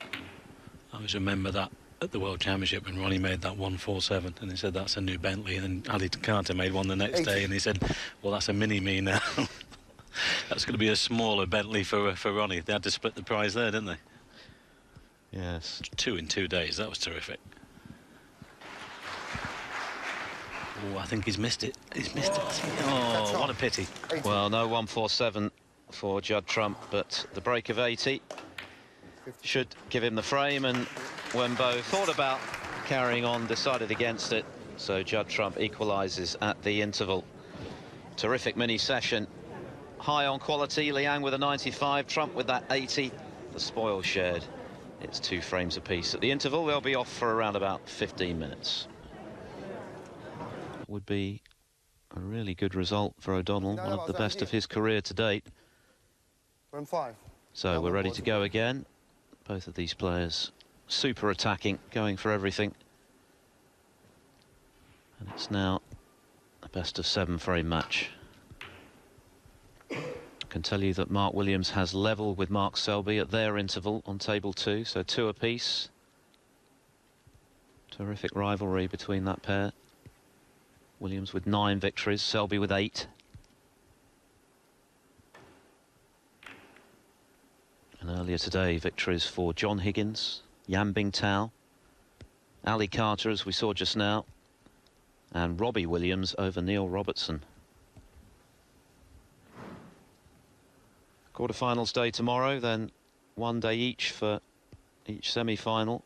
I always remember that at the World Championship when Ronnie made that 147, and he said that's a new Bentley, and then Ali Carter made one the next day, and he said, well, that's a mini-me now. That's going to be a smaller Bentley for Ronnie. They had to split the prize there, didn't they? Yes. 2 in 2 days. That was terrific. Oh, I think he's missed it. He's missed it. Oh, what a pity. Well, no 147 for Judd Trump, but the break of 80 should give him the frame, and Wenbo thought about carrying on, decided against it, so Judd Trump equalises at the interval. Terrific mini session, high on quality. Liang with a 95, Trump with that 80. The spoil shared. It's 2 frames apiece. At the interval, they'll be off for around about 15 minutes. Would be a really good result for O'Donnell, one of the best of his career to date. Round 5. So we're ready to go again. Both of these players super attacking, going for everything. And it's now a best of 7 frame match. I can tell you that Mark Williams has level with Mark Selby at their interval on table 2, so 2 apiece. Terrific rivalry between that pair. Williams with 9 victories, Selby with 8. And earlier today, victories for John Higgins, Yan Bingtao, Ali Carter, as we saw just now, and Robbie Williams over Neil Robertson. Quarterfinals day tomorrow, then 1 day each for each semi-final.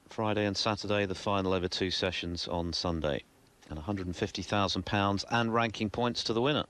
Friday and Saturday, the final over 2 sessions on Sunday. And £150,000 and ranking points to the winner.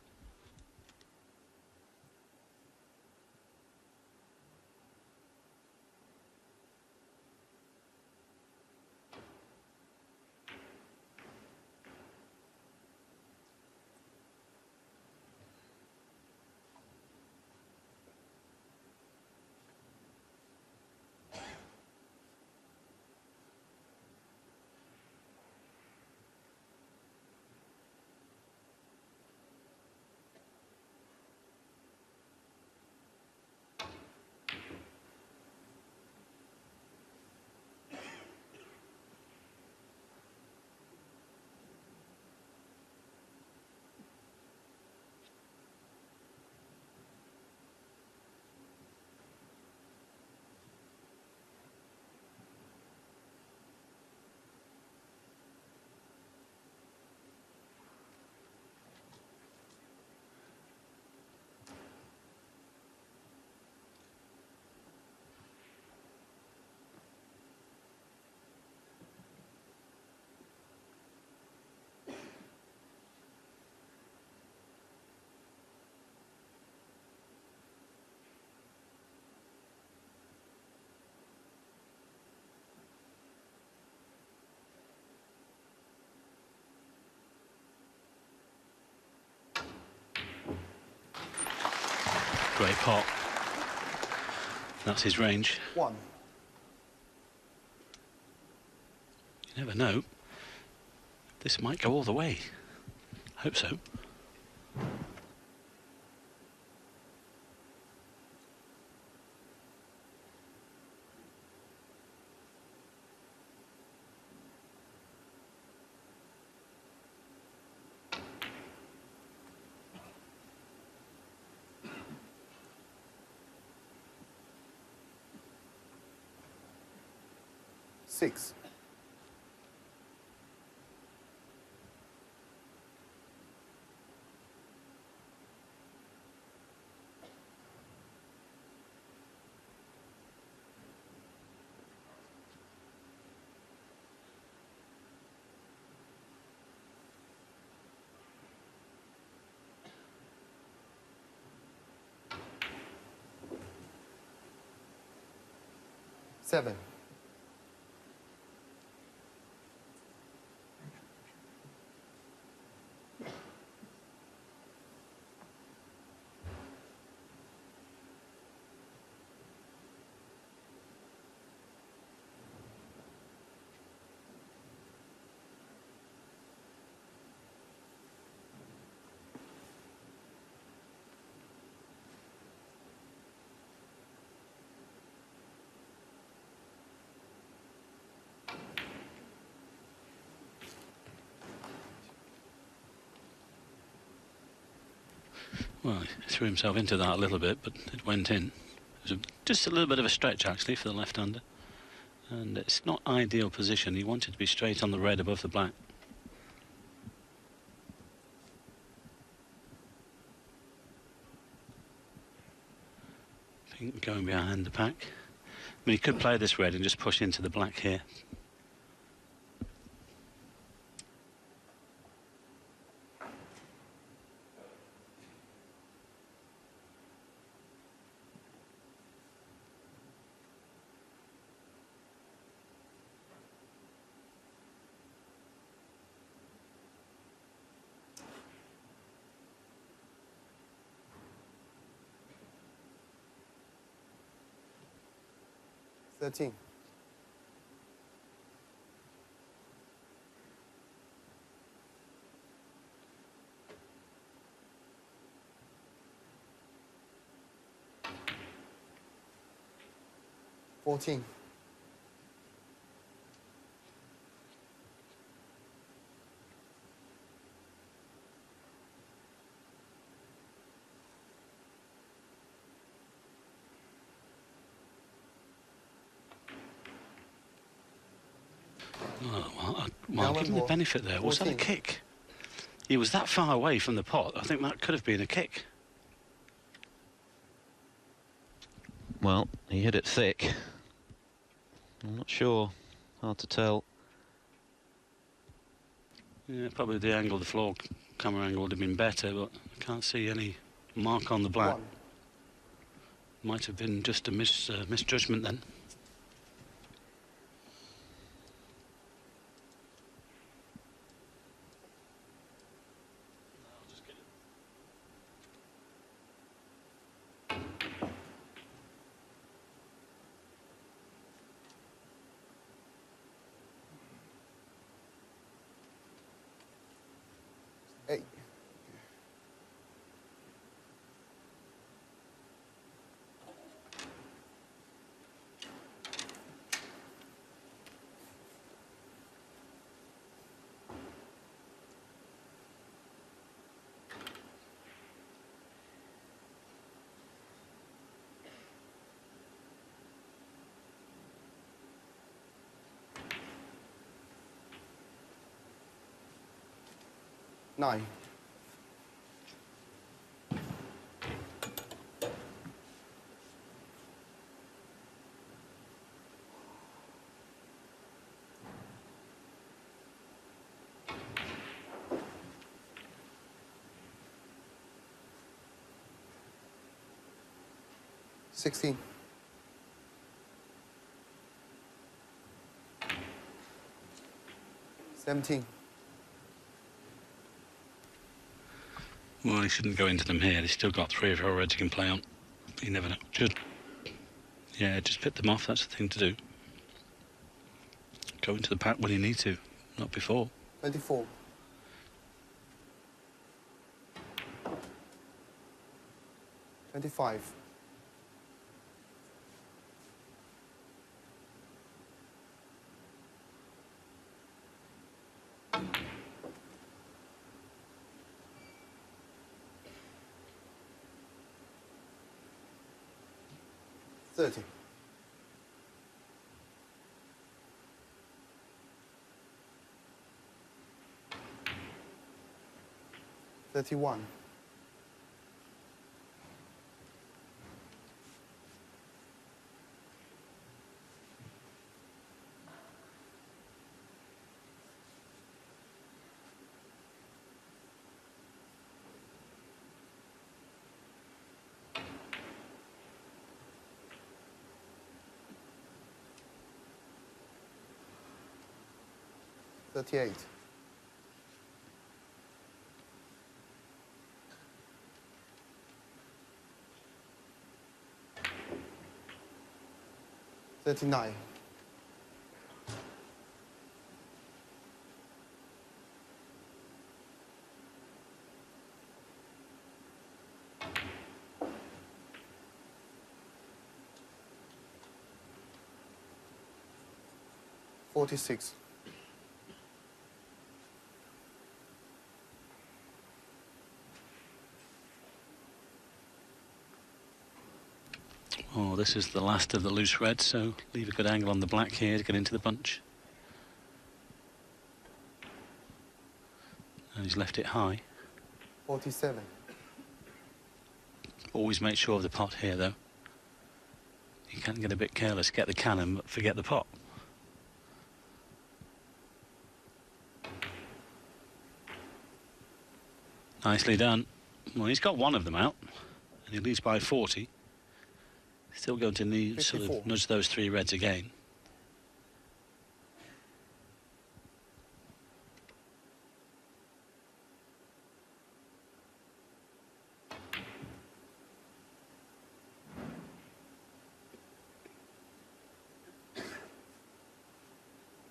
Great pot. That's his range. 1. You never know. This might go all the way. Hope so. Six. Seven. Well, he threw himself into that a little bit, but it went in. It was just a little bit of a stretch, actually, for the left-hander. And it's not ideal position. He wanted to be straight on the red above the black. Pink going behind the pack. I mean, he could play this red and just push into the black here. $13. $14. Oh, well, give him the benefit there. Was that a kick? He was that far away from the pot. I think that could have been a kick. Well, he hit it thick. I'm not sure. Hard to tell. Yeah, probably the angle, the floor camera angle would have been better, but I can't see any mark on the black. Might have been just a misjudgment then. $8. $9. $16. $17. Well, he shouldn't go into them here. He's still got 3 or 4 reds he can play on. You never know. Should. Yeah, just pit them off. That's the thing to do. Go into the pack when you need to, not before. 24. $25. $30. $31. $38. $39. $46. Oh, this is the last of the loose reds, so leave a good angle on the black here to get into the bunch. And he's left it high. 47. Always make sure of the pot here, though. You can get a bit careless, get the cannon, but forget the pot. Nicely done. Well, he's got one of them out, and he leads by 40. Still going to need sort 54. of nudge those three reds again.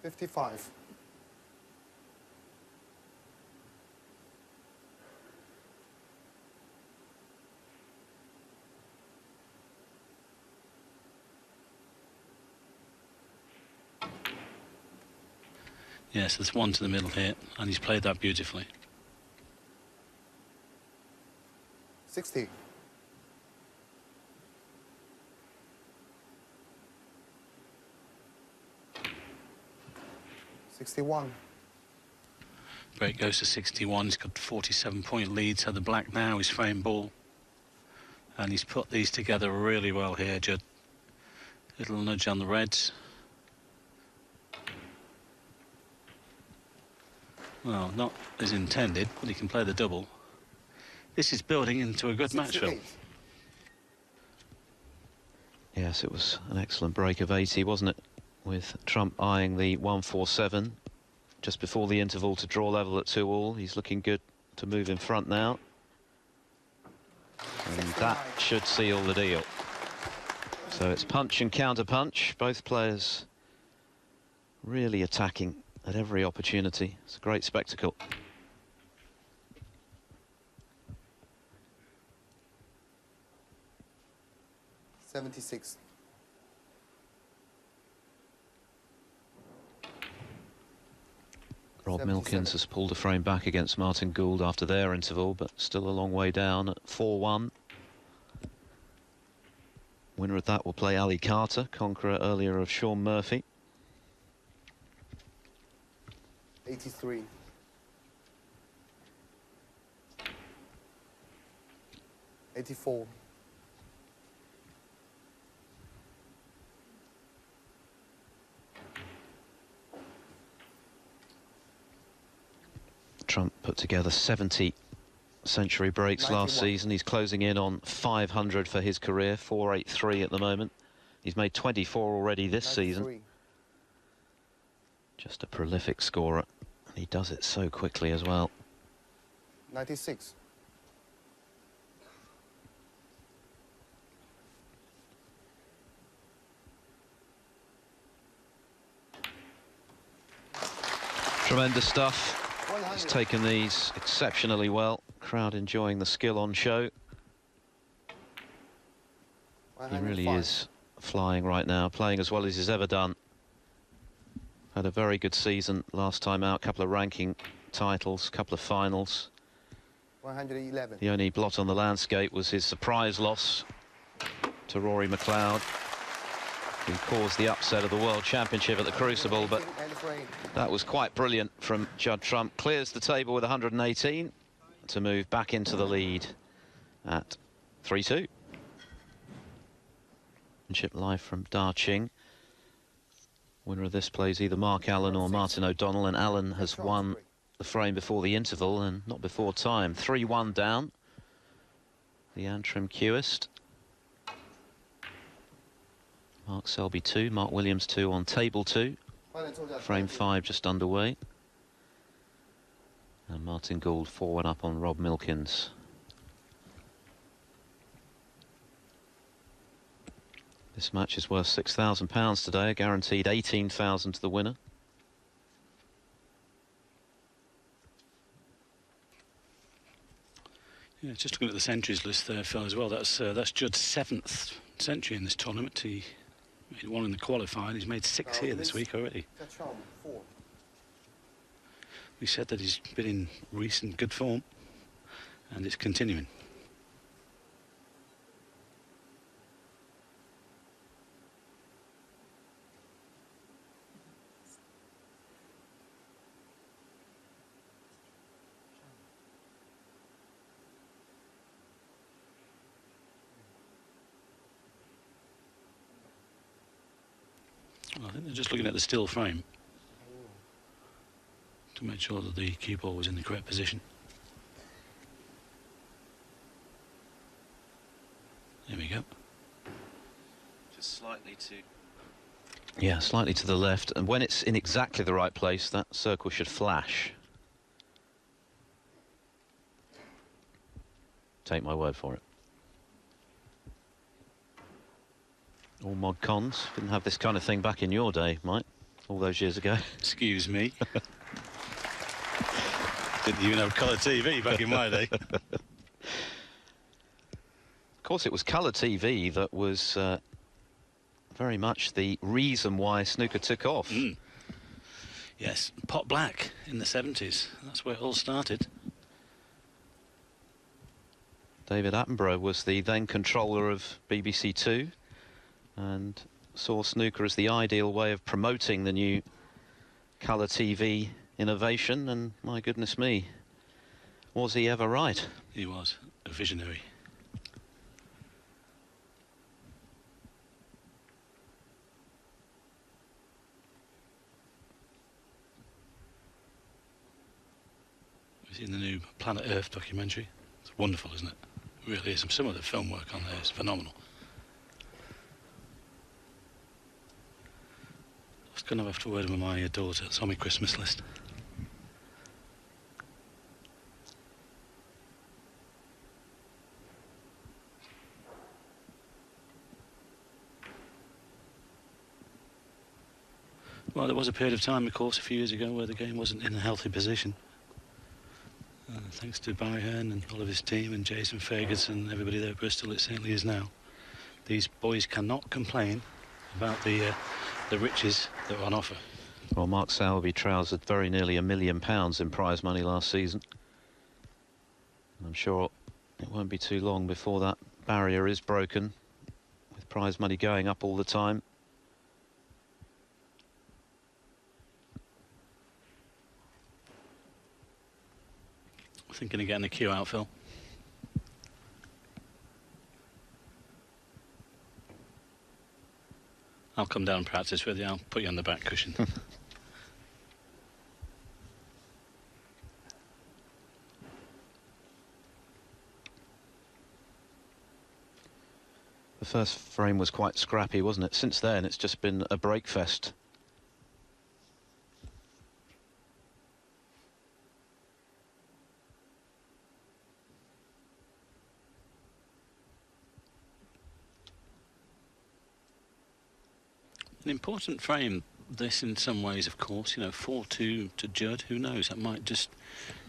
$55. Yes, there's one to the middle here, and he's played that beautifully. 60. $61. Break goes to 61. He's got 47-point lead, so the black now is frame ball. And he's put these together really well here, Judd. Little nudge on the reds. Well, not as intended, but he can play the double. This is building into a good match, Phil. 68. Yes, it was an excellent break of 80, wasn't it? With Trump eyeing the 147 just before the interval to draw level at 2-all. He's looking good to move in front now. And that should seal the deal. So it's punch and counter punch. Both players really attacking at every opportunity. It's a great spectacle. $76. Rob 77. Milkins has pulled a frame back against Martin Gould after their interval, but still a long way down at 4-1. Winner of that will play Ali Carter, conqueror earlier of Sean Murphy. 83. $84. Trump put together 70 century breaks 91. last season. He's closing in on 500 for his career, 483 at the moment. He's made 24 already this season. 93. Just a prolific scorer. And he does it so quickly as well. 96. Tremendous stuff. He's taken these exceptionally well. Crowd enjoying the skill on show. He really 105. is flying right now, playing as well as he's ever done. Had a very good season last time out, couple of ranking titles, couple of finals. 111. The only blot on the landscape was his surprise loss to Rory McLeod, who caused the upset of the World Championship at the Crucible, but that was quite brilliant from Judd Trump. Clears the table with 118 to move back into the lead at 3-2. Championship live from Darching. Winner of this plays either Mark Allen or Martin O'Donnell, and Allen has won the frame before the interval and not before time. 3-1 down. The Antrim Cewist. Mark Selby 2, Mark Williams 2 on table 2. Frame 5 just underway. And Martin Gould 4-1 up on Rob Milkins. This match is worth £6,000 today, guaranteed 18,000 to the winner. Yeah, just looking at the centuries list there, Phil, as well. That's Judd's 7th century in this tournament. He made one in the qualifying. He's made 6 here this week already. We said that he's been in recent good form, and it's continuing. Well, I think they're just looking at the still frame to make sure that the cue ball was in the correct position. There we go. Just slightly to... Yeah, slightly to the left, and when it's in exactly the right place, that circle should flash. Take my word for it. All mod cons. Didn't have this kind of thing back in your day, Mike, all those years ago. Excuse me. Didn't even have colour TV back in my day. Of course, it was colour TV that was very much the reason why snooker took off. Mm. Yes, pot black in the 70s. That's where it all started. David Attenborough was the then controller of BBC Two and saw snooker as the ideal way of promoting the new colour TV innovation, and my goodness me, was he ever right? He was a visionary. Have you seen the new Planet Earth documentary? It's wonderful, isn't it? It really is. Some of the film work on there is phenomenal. I was going to have to word with my daughter. It's on my Christmas list. Well, there was a period of time, of course, a few years ago where the game wasn't in a healthy position. Thanks to Barry Hearn and all of his team and Jason Ferguson and everybody there at Bristol, it certainly is now. These boys cannot complain about the riches that are on offer. Well, Mark Sowerby trousered very nearly £1 million in prize money last season. I'm sure it won't be too long before that barrier is broken, with prize money going up all the time. Thinking of getting the cue out, Phil. I'll come down and practice with you. I'll put you on the back cushion. The first frame was quite scrappy, wasn't it? Since then, it's just been a break fest. An important frame, this in some ways, of course. You know, 4-2 to Judd. Who knows? That might just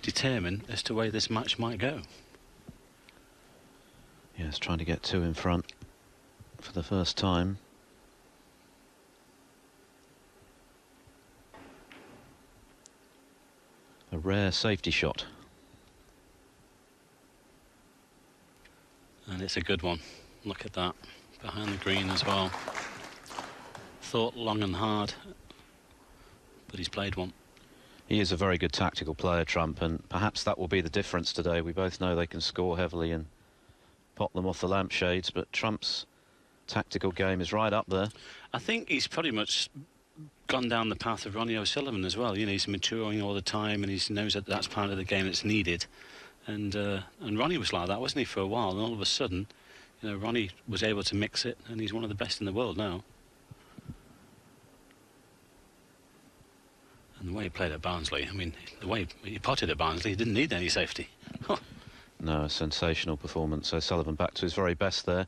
determine as to where this match might go. Yes, trying to get 2 in front for the first time. A rare safety shot. And it's a good one. Look at that. Behind the green as well. Thought long and hard, but he's played one. He is a very good tactical player, Trump, and perhaps that will be the difference today. We both know they can score heavily and pop them off the lampshades, but Trump's tactical game is right up there. I think he's pretty much gone down the path of Ronnie O'Sullivan as well. You know, he's maturing all the time, and he knows that that's part of the game that's needed. And Ronnie was like that, wasn't he, for a while? And all of a sudden, you know, Ronnie was able to mix it, and he's one of the best in the world now. And the way he played at Barnsley, I mean, the way he potted at Barnsley, he didn't need any safety. No, a sensational performance. O'Sullivan back to his very best there.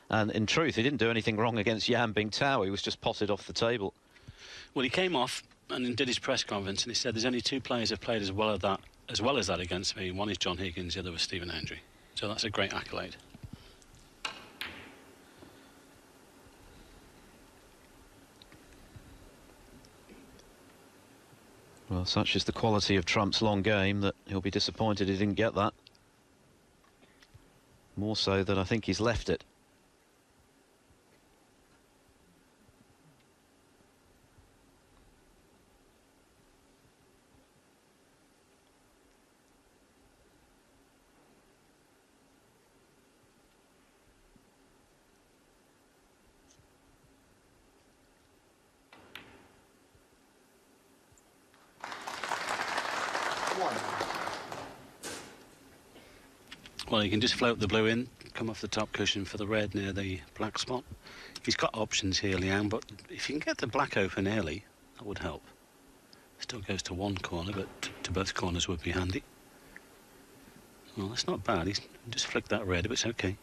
And in truth, he didn't do anything wrong against Yan Bingtao. He was just potted off the table. Well, he came off and did his press conference, and he said there's only 2 players who've played as well as that against me. One is John Higgins, the other was Stephen Hendry. So that's a great accolade. Well, such is the quality of Trump's long game that he'll be disappointed he didn't get that. More so than I think he's left it. 1. Well, you can just float the blue in, come off the top cushion for the red near the black spot. He's got options here, Liang, but if you can get the black open early, that would help. Still goes to one corner, but to both corners would be handy. Well, that's not bad. He's just flicked that red, but it's okay.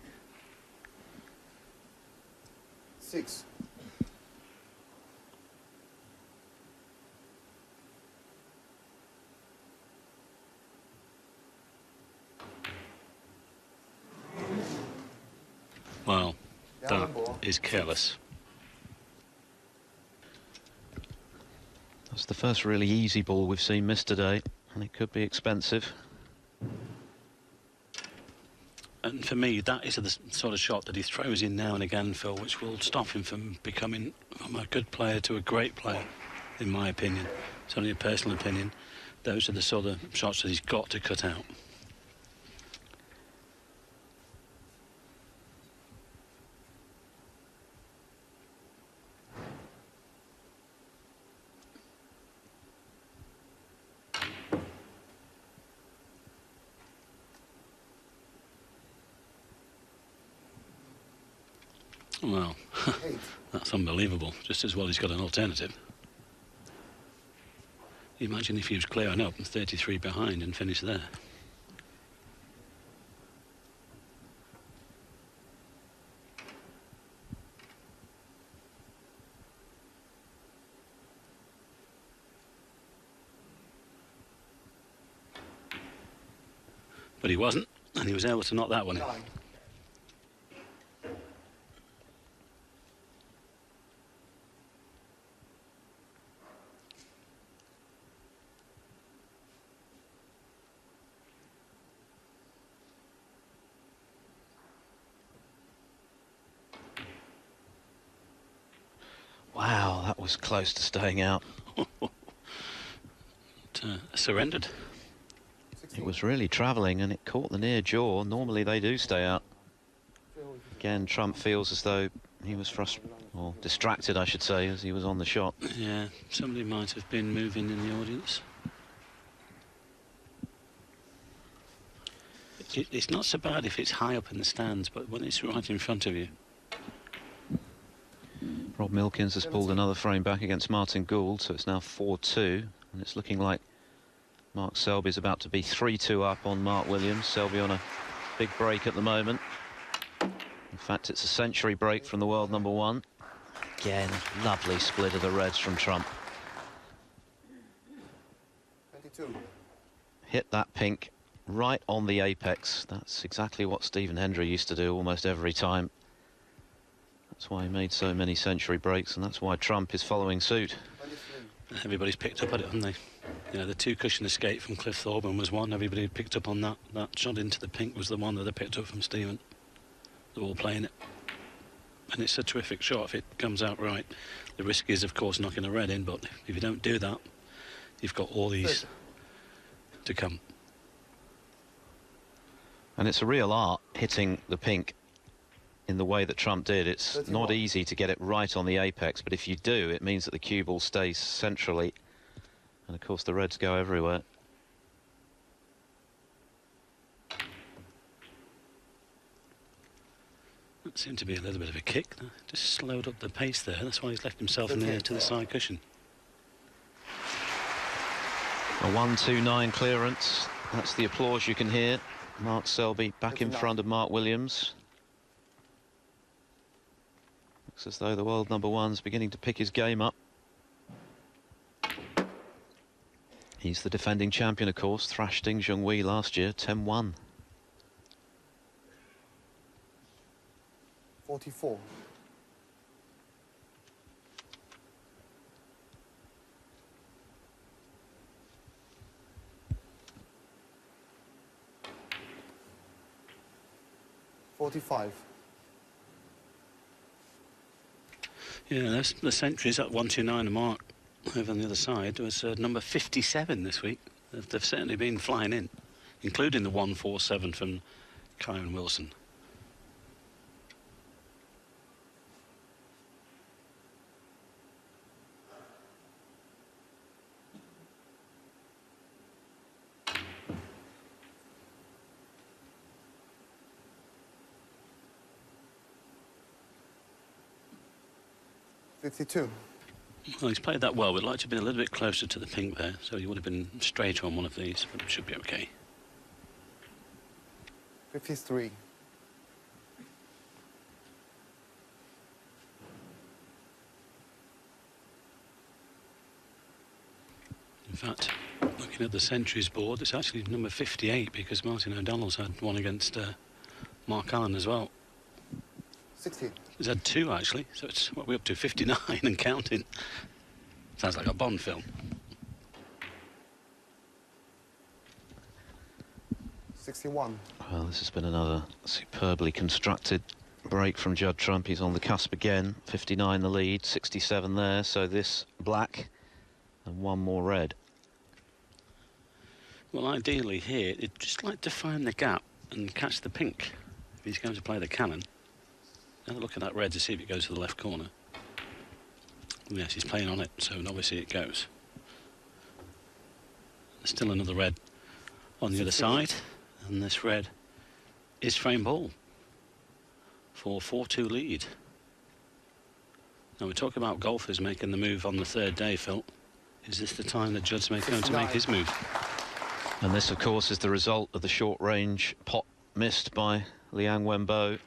6. Well, Liang that Wenbo is careless. That's the first really easy ball we've seen missed today, and it could be expensive. And for me, that is the sort of shot that he throws in now and again, Phil, which will stop him from becoming from a good player to a great player, in my opinion. It's only a personal opinion. Those are the sort of shots that he's got to cut out. Well, 8. that's unbelievable. Just as well he's got an alternative. Imagine if he was clearing up and 33 behind and finished there. But he wasn't, and he was able to knock that one in. 9. Wow, that was close to staying out. Surrendered. 16. It was really travelling, and it caught the near jaw. Normally they do stay out. Again, Trump feels as though he was frustrated, or distracted, I should say, as he was on the shot. Yeah, somebody might have been moving in the audience. It's not so bad if it's high up in the stands, but when it's right in front of you. Rob Milkins has pulled another frame back against Martin Gould, so it's now 4-2, and it's looking like Mark Selby's about to be 3-2 up on Mark Williams. Selby on a big break at the moment. In fact, it's a century break from the world number 1. Again, lovely split of the reds from Trump. 22. Hit that pink right on the apex. That's exactly what Stephen Hendry used to do almost every time. That's why he made so many century breaks, and that's why Trump is following suit. 23. Everybody's picked up at it, haven't they? You know, the two-cushion escape from Cliff Thorburn was one. Everybody picked up on that. That shot into the pink was the one that they picked up from Stephen. They're all playing it. And it's a terrific shot if it comes out right. The risk is, of course, knocking a red in, but if you don't do that, you've got all these to come. And it's a real art hitting the pink in the way that Trump did. It's 31. not easy to get it right on the apex, but if you do, it means that the cue ball stays centrally. And of course the reds go everywhere. That seemed to be a little bit of a kick. Just slowed up the pace there. That's why he's left himself near to the side cushion. A 1-2-9 clearance. That's the applause you can hear. Mark Selby back in front of Mark Williams. Looks as though the world number 1's beginning to pick his game up. He's the defending champion, of course. Thrashed Ding Junhui last year, 10-1. 44. 45. Yeah, that's the centuries at 129 a mark over on the other side was number 57 this week. They've certainly been flying in, including the 147 from Kyron Wilson. 52. Well, he's played that well. We'd like to be a little bit closer to the pink there, so he would have been straighter on one of these, but it should be okay. 53. In fact, looking at the centuries board, it's actually number 58 because Martin O'Donnell's had one against Mark Allen as well. 16. He's had two actually, so it's what we're up to 59 and counting. Sounds like a Bond film. 61. Well, this has been another superbly constructed break from Judd Trump. He's on the cusp again. 59 the lead, 67 there. So this black and one more red. Well, ideally here, it'd just like to find the gap and catch the pink if he's going to play the cannon. Have a look at that red to see if it goes to the left corner. Yes, he's playing on it, so obviously it goes. There's still another red on the other side, and this red is frame ball for 4-2 lead. Now we talk about golfers making the move on the third day, Phil. Is this the time that Judd's going to make his move? And this, of course, is the result of the short-range pot missed by Liang Wenbo.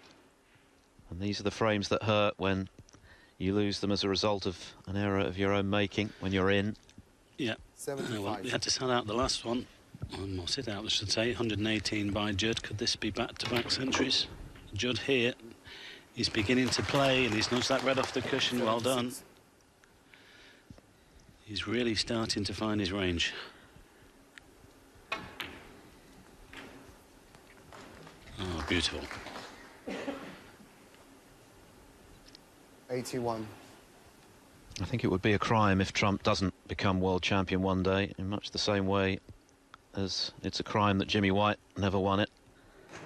And these are the frames that hurt when you lose them as a result of an error of your own making when you're in. Yeah. 75. Well, we had to sell out the last one. Or sit out, I should say. 118 by Judd. Could this be back-to-back centuries? Judd here. He's beginning to play, and he's nudged that red off the cushion. Well done. He's really starting to find his range. Oh, beautiful. 81. I think it would be a crime if Trump doesn't become world champion one day, in much the same way as it's a crime that Jimmy White never won it.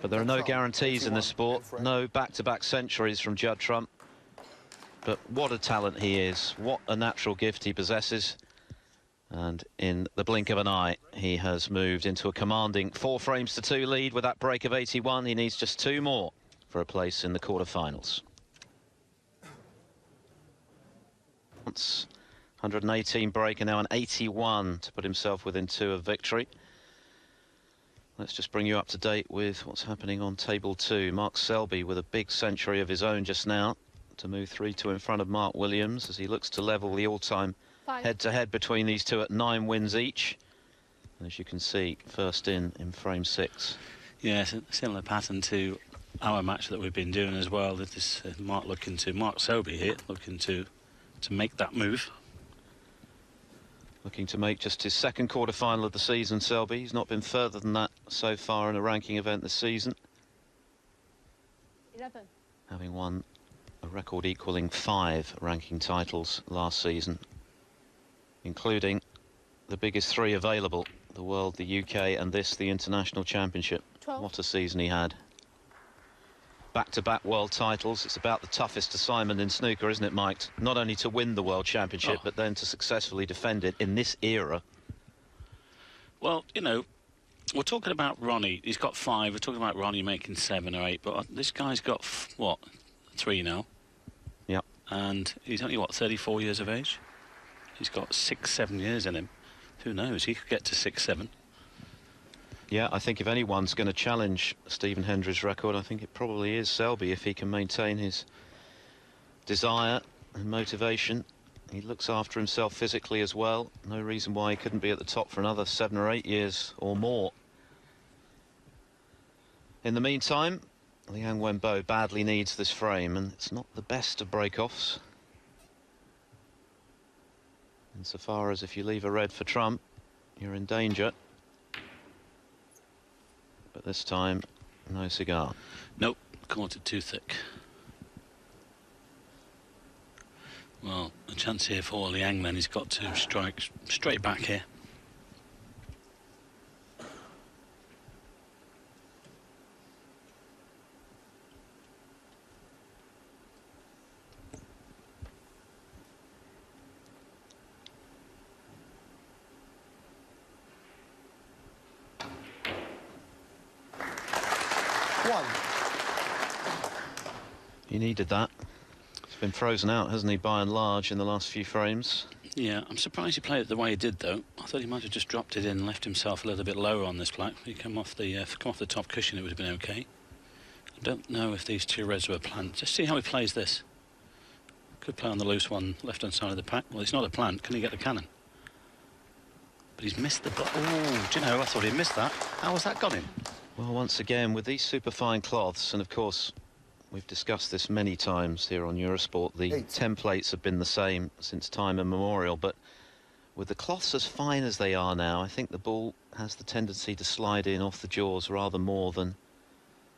But there are no guarantees in this sport, no back-to-back centuries from Judd Trump. But what a talent he is, what a natural gift he possesses. And in the blink of an eye, he has moved into a commanding 4-2 lead with that break of 81. He needs just 2 more for a place in the quarterfinals. 118 break and now an 81 to put himself within 2 of victory. Let's just bring you up to date with what's happening on table 2. Mark Selby with a big century of his own just now to move 3-2 in front of Mark Williams as he looks to level the all-time head-to-head between these two at 9 wins each. And as you can see, first in frame 6. Yeah, it's a similar pattern to our match that we've been doing as well. This is Mark Selby here, looking to make that move. Looking to make just his second quarter-final of the season, Selby. He's not been further than that so far in a ranking event this season. 11. Having won a record equalling 5 ranking titles last season, including the biggest 3 available, the World, the UK, and this, the International Championship. 12. What a season he had. Back-to-back world titles. It's about the toughest assignment in snooker, isn't it, Mike? Not only to win the World Championship, but then to successfully defend it in this era. Well, you know, we're talking about Ronnie. He's got 5. We're talking about Ronnie making 7 or 8, but this guy's got, what, 3 now? Yep. And he's only, what, 34 years of age? He's got 6-7 years in him. Who knows? He could get to 6-7. Yeah, I think if anyone's going to challenge Stephen Hendry's record, I think it probably is Selby, if he can maintain his desire and motivation. He looks after himself physically as well. No reason why he couldn't be at the top for another 7 or 8 years or more. In the meantime, Liang Wenbo badly needs this frame, and it's not the best of break-offs. Insofar as if you leave a red for Trump, you're in danger. But this time, no cigar. Nope, caught it too thick. Well, a chance here for Liang then. He's got to strike straight back here. You needed that. been frozen out, hasn't he, by and large, in the last few frames? Yeah, I'm surprised he played it the way he did, though. I thought he might have just dropped it in and left himself a little bit lower on this black. If he come off the top cushion, it would have been okay. I don't know if these two reds were planned. Just see how he plays this. Could play on the loose one, left-hand side of the pack. Well, it's not a plant. Can he get the cannon? But he's missed the... Oh, do you know, I thought he missed that. How has that got him? Well, once again, with these superfine cloths, and of course, we've discussed this many times here on Eurosport, the templates have been the same since time immemorial, but with the cloths as fine as they are now, I think the ball has the tendency to slide in off the jaws rather more than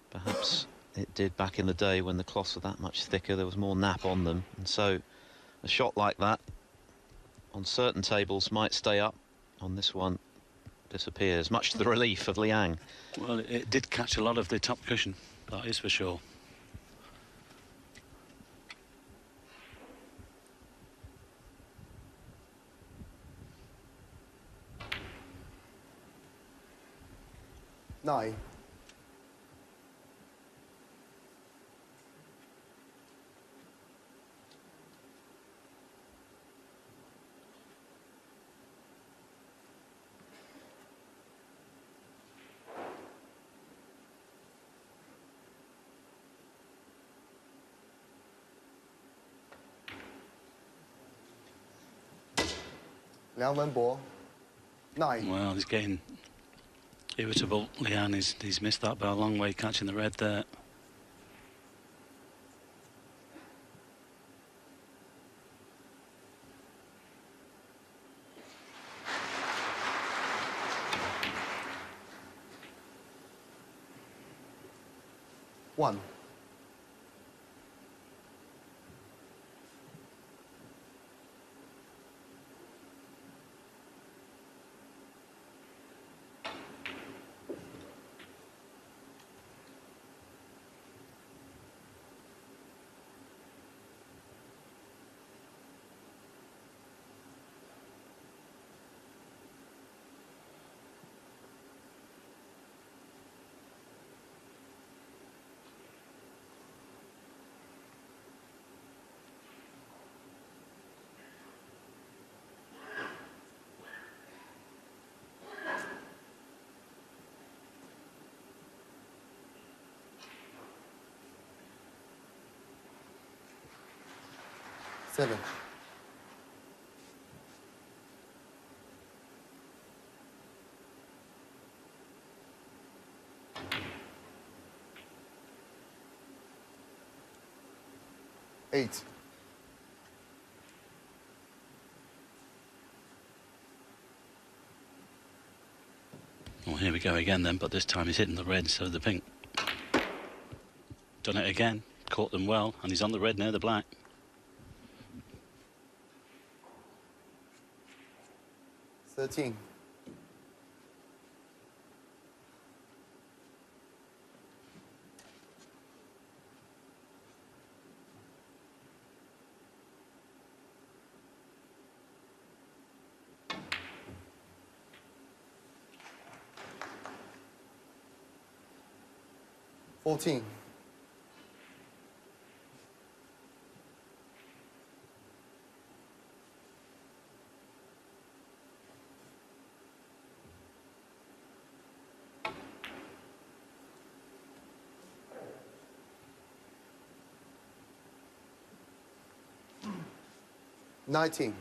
perhaps it did back in the day when the cloths were that much thicker. There was more nap on them, and so a shot like that on certain tables might stay up. On this one, disappears, much to the relief of Liang. Well, it did catch a lot of the top cushion, that is for sure. Nine. Liang Wenbo, 9. Well, he's getting irritable. Liang, he's missed that by a long way, catching the red there. One. Seven. Eight. Well, here we go again then, but this time he's hitting the red instead of the pink. Done it again, caught them well, and he's on the red near the black. 13. $14. $19.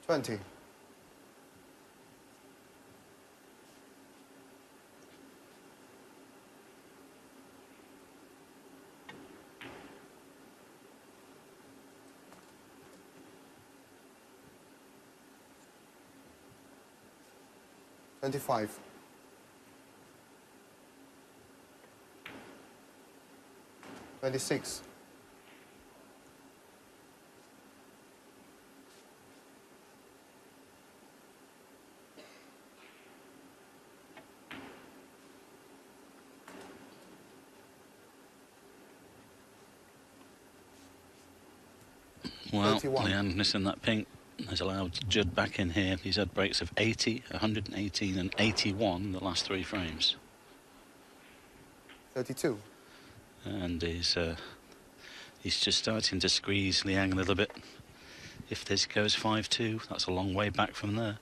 $20. $25. $26. Well, 31. Liang missing that pink. has allowed Judd back in here. He's had breaks of 80, 118 and 81 the last 3 frames. 32. And he's just starting to squeeze Liang a little bit. If this goes 5-2, that's a long way back from there.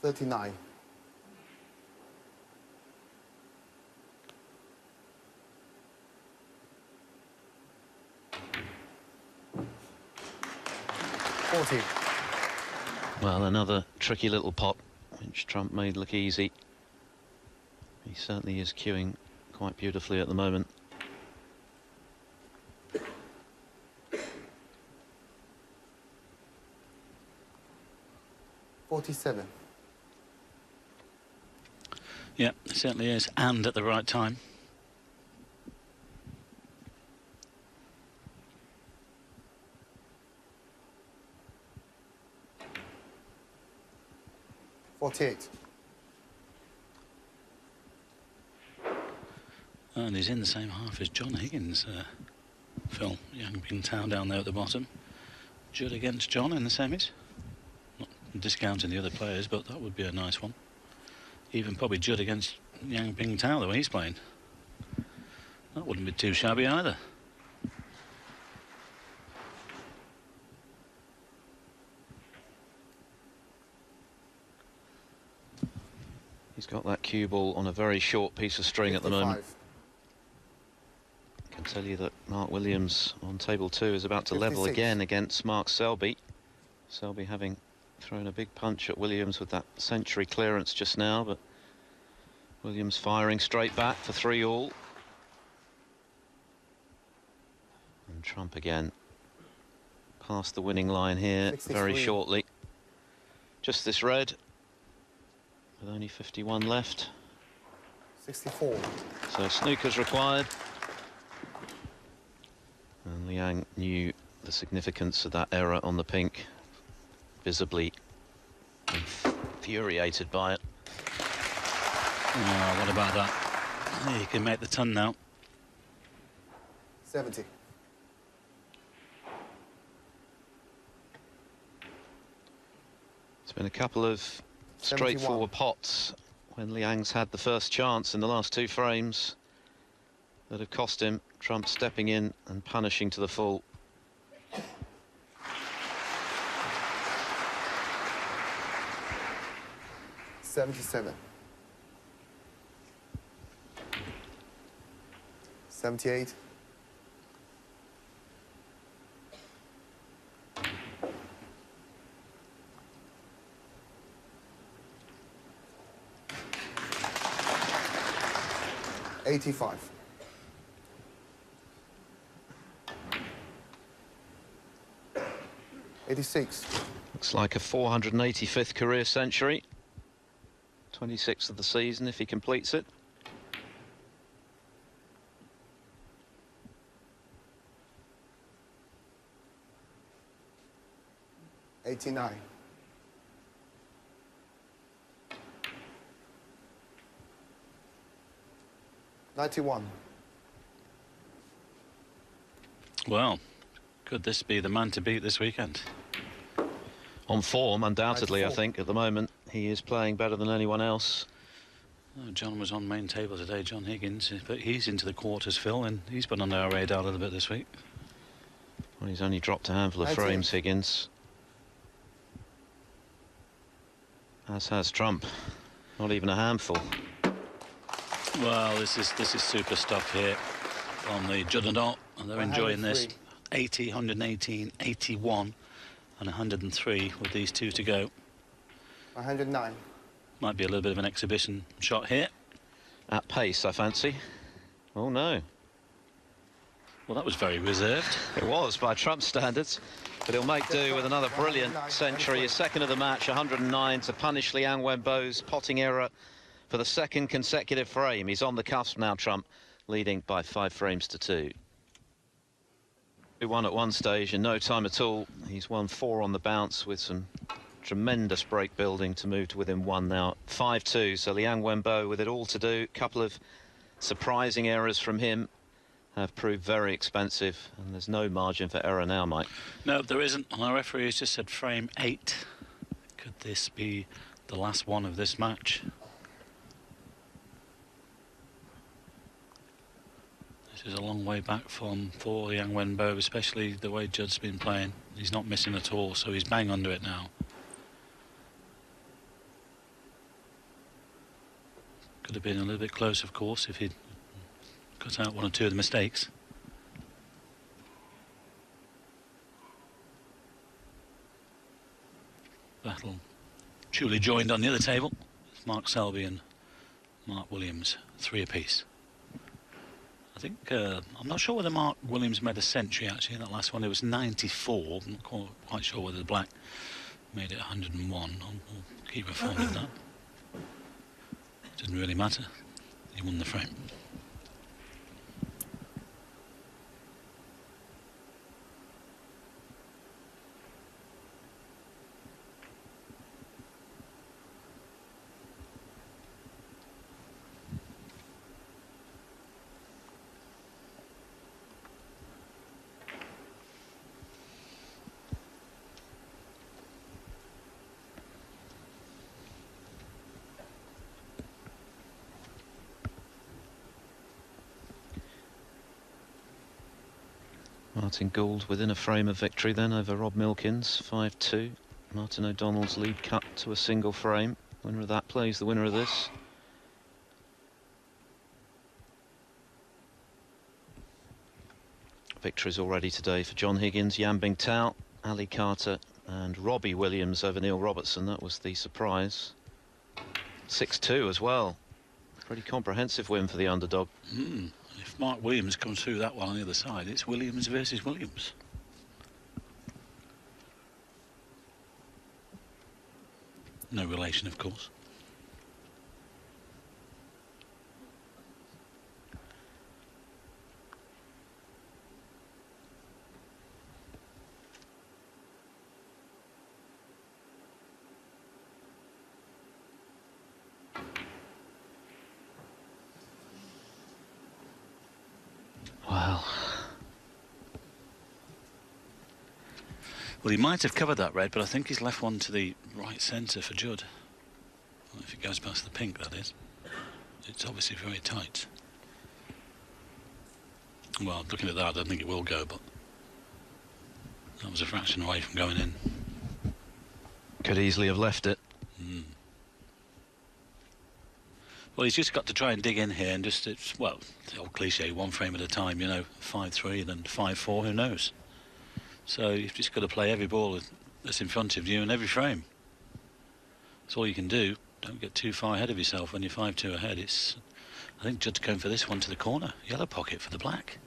$39. $40. Well, another tricky little pot, which Trump made look easy. He certainly is cueing quite beautifully at the moment. $47. Yeah, it certainly is, and at the right time. $48. And he's in the same half as John Higgins, Phil. Yang Bingtao down there at the bottom. Judd against John in the semis. Not discounting the other players, but that would be a nice one. Even probably Judd against Liang Bingtao, the way he's playing. That wouldn't be too shabby either. He's got that cue ball on a very short piece of string 55. at the moment. I can tell you that Mark Williams on table 2 is about to 56. level again against Mark Selby. Selby having thrown a big punch at Williams with that century clearance just now, but Williams firing straight back for 3-all. And Trump again past the winning line here 63. very shortly. Just this red with only 51 left. 64. So snooker's required. And Liang knew the significance of that error on the pink, visibly infuriated by it. Oh, what about that? He can make the ton now. 70. It's been a couple of 71. straightforward pots when Liang's had the first chance in the last 2 frames that have cost him. Trump stepping in and punishing to the full. $77. 78. $85. 86. Looks like a 485th career century. 26th of the season if he completes it. $89. 91. Well, could this be the man to beat this weekend? On form, undoubtedly, I 94. think, at the moment. He is playing better than anyone else. Oh, John was on main table today, John Higgins, but he's into the quarters, Phil, and he's been on our radar a little bit this week. Well, he's only dropped a handful of 19. frames, Higgins. As has Trump. Not even a handful. Well, this is super stuff here on the Judd and Ott, and they're enjoying this. 80, 118, 81 and 103 with these 2 to go. 109. Might be a little bit of an exhibition shot here. at pace, I fancy. Oh, no. Well, that was very reserved. It was, by Trump standards. But he'll make do with another brilliant century. His second of the match, 109, to punish Liang Wenbo's potting error for the second consecutive frame. He's on the cusp now, Trump, leading by 5 frames to 2. He won at one stage in no time at all. He's won 4 on the bounce with some tremendous break building to move to within 1 now. 5-2, so Liang Wenbo with it all to do. Couple of surprising errors from him have proved very expensive, and there's no margin for error now, Mike. No, there isn't. And our referee has just said frame 8. Could this be the last one of this match? This is a long way back for Liang Wenbo, especially the way Judd's been playing. He's not missing at all, so he's bang under it now. Could have been a little bit close, of course, if he'd cut out 1 or 2 of the mistakes. Battle duly joined on the other table. It's Mark Selby and Mark Williams, 3 apiece. I think, I'm not sure whether Mark Williams made a century actually in that last one. It was 94. I'm not quite sure whether the black made it 101. I'll keep referring to that. Didn't really matter. He won the frame. Martin Gould within a frame of victory then over Rob Milkins, 5-2. Martin O'Donnell's lead cut to a single frame. Winner of that plays the winner of this. Victories already today for John Higgins, Yan Bingtao, Ali Carter and Robbie Williams over Neil Robertson. That was the surprise. 6-2 as well. Pretty comprehensive win for the underdog. If Mark Williams comes through that one on the other side, it's Williams versus Williams. No relation, of course. Well, he might have covered that red, but I think he's left one to the right centre for Judd. Well, if it goes past the pink, that is. It's obviously very tight. Well, looking at that, I don't think it will go, but that was a fraction away from going in. Could easily have left it. Well, he's just got to try and dig in here and just, it's, well, the old cliche, 1 frame at a time, you know, 5-3 and then 5-4, who knows? So you've just got to play every ball that's in front of you in every frame. That's all you can do. Don't get too far ahead of yourself when you're 5-2 ahead. It's, I think Judd's going for this one to the corner. Yellow pocket for the black.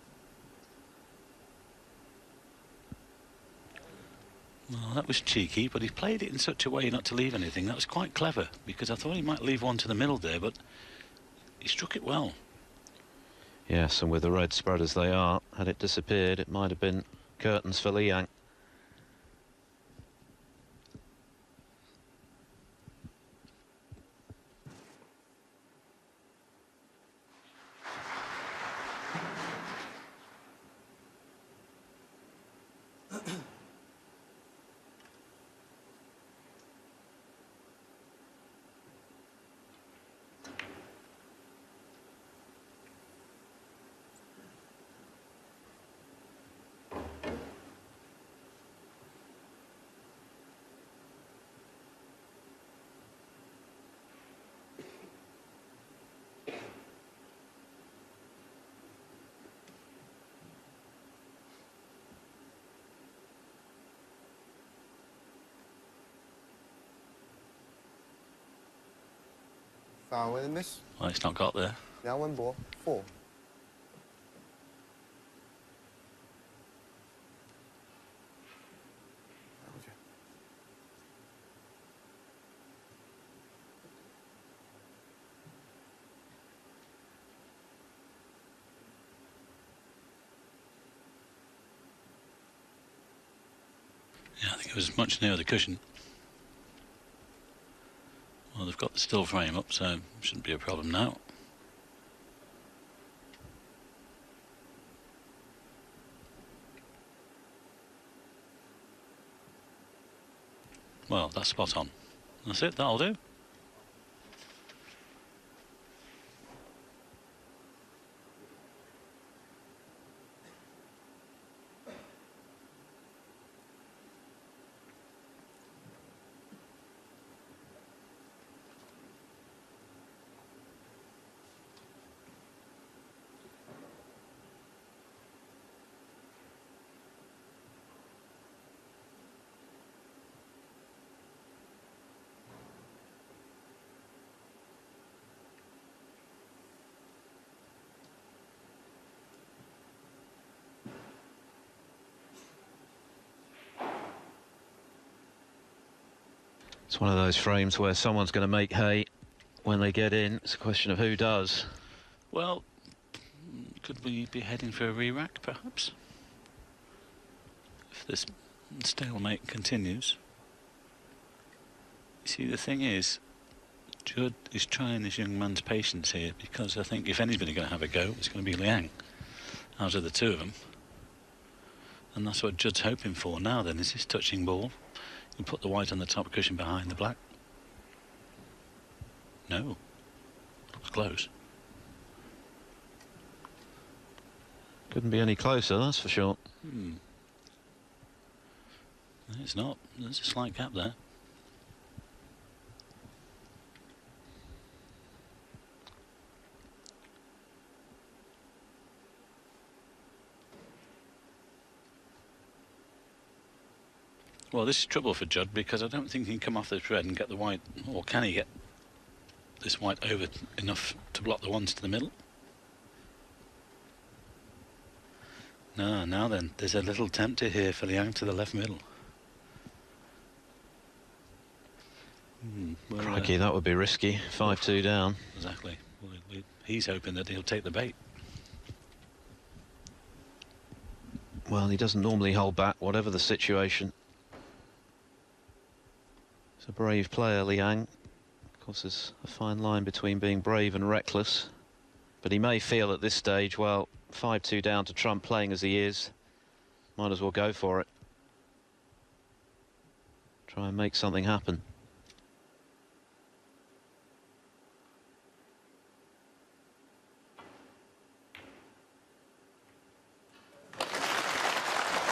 Well, that was cheeky, but he played it in such a way not to leave anything. That was quite clever, because I thought he might leave one to the middle there, but he struck it well. Yes, and with the red spread as they are, had it disappeared, it might have been curtains for Liang. Foul with him, miss. Well, it's not got there. Liang Wenbo, 4. Yeah, I think it was much nearer the cushion. Well, they've got the still frame up, so shouldn't be a problem now. Well, that's spot on. That's it, that'll do. It's one of those frames where someone's going to make hay when they get in. It's a question of who does. Well, could we be heading for a re-rack, perhaps? If this stalemate continues. You see, the thing is, Judd is trying this young man's patience here, because I think if anybody's going to have a go, it's going to be Liang, out of the two of them. And that's what Judd's hoping for now then, is his touching ball. You put the white on the top cushion behind the black. No. Looks close. Couldn't be any closer, that's for sure. No, it's not. There's a slight gap there. Well, this is trouble for Judd, because I don't think he can come off this red and get the white, or can he get this white over enough to block the ones to the middle? No, now then, there's a little tempter here for Liang to the left middle. Well, Crikey, that would be risky. 5-2 down. Exactly. Well, he's hoping that he'll take the bait. Well, he doesn't normally hold back, whatever the situation. He's a brave player, Liang. Of course, there's a fine line between being brave and reckless. But he may feel at this stage, well, 5-2 down to Trump, playing as he is. Might as well go for it. Try and make something happen.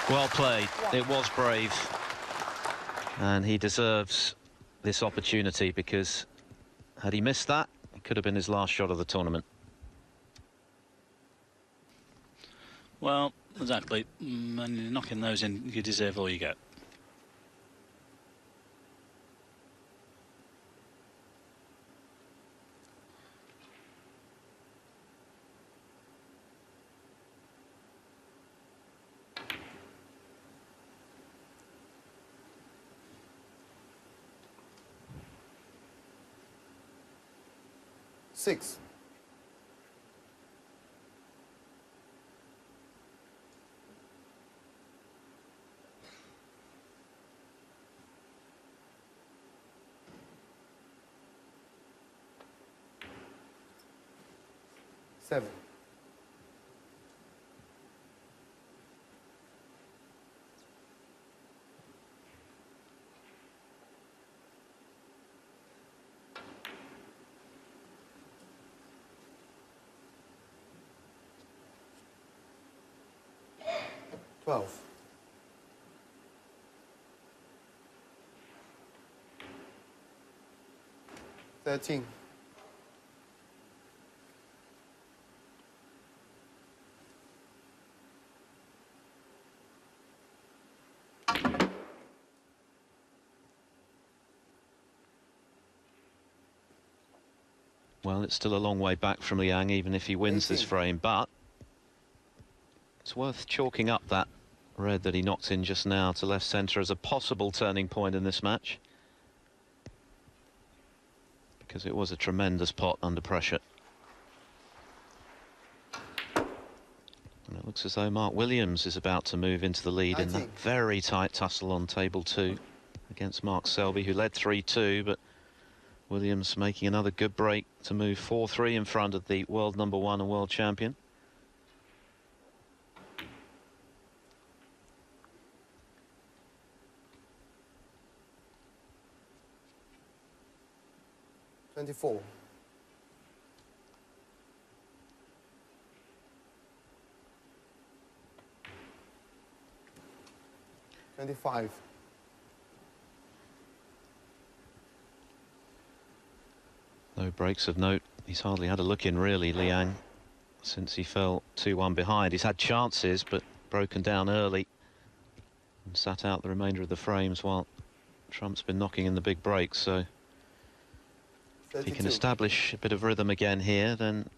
Well played. It was brave. And he deserves this opportunity, because had he missed that, it could have been his last shot of the tournament. Well, exactly. And you're knocking those in, you deserve all you get. Six. Seven. Twelve. 13. Well, it's still a long way back from Liang, even if he wins this 18. frame, but it's worth chalking up that red that he knocked in just now to left centre as a possible turning point in this match, because it was a tremendous pot under pressure. And it looks as though Mark Williams is about to move into the lead 19. in that very tight tussle on table 2 against Mark Selby, who led 3-2, but Williams making another good break to move 4-3 in front of the world #1 and world champion. $24. 25. No breaks of note. He's hardly had a look in, really, Liang, since he fell 2-1 behind. He's had chances, but broken down early and sat out the remainder of the frames while Trump's been knocking in the big breaks. So if he can 32. establish a bit of rhythm again here, then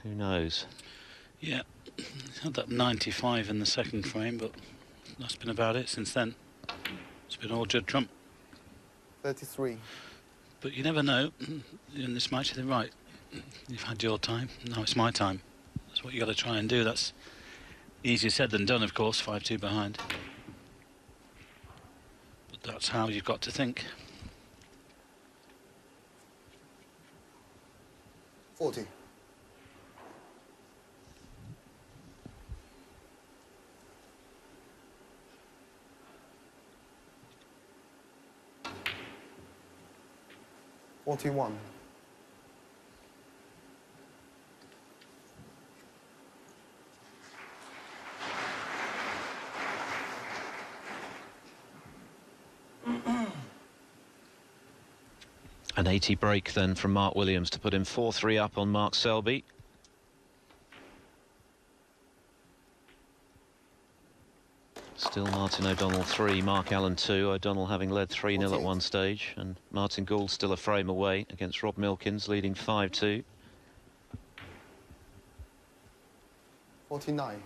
who knows? Yeah, he's had that 95 in the second frame, but that's been about it since then. It's been all Judd Trump. 33. But you never know in this match. They're right. You've had your time. Now it's my time. That's what you got to try and do. That's easier said than done, of course. 5-2 behind. But that's how you've got to think. 40. $41. An 80 break then from Mark Williams to put him 4-3 up on Mark Selby. Still Martin O'Donnell 3, Mark Allen 2. O'Donnell having led 3-0 at one stage, and Martin Gould still a frame away against Rob Milkins, leading 5-2. 49.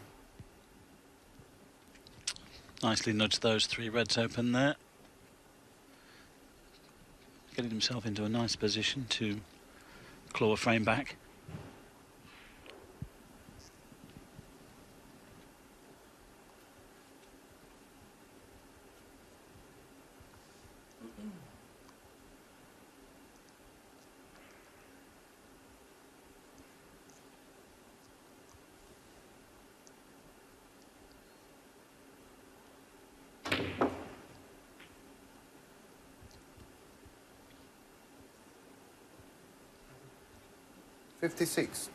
Nicely nudged those 3 reds open there. Getting himself into a nice position to claw a frame back. $56.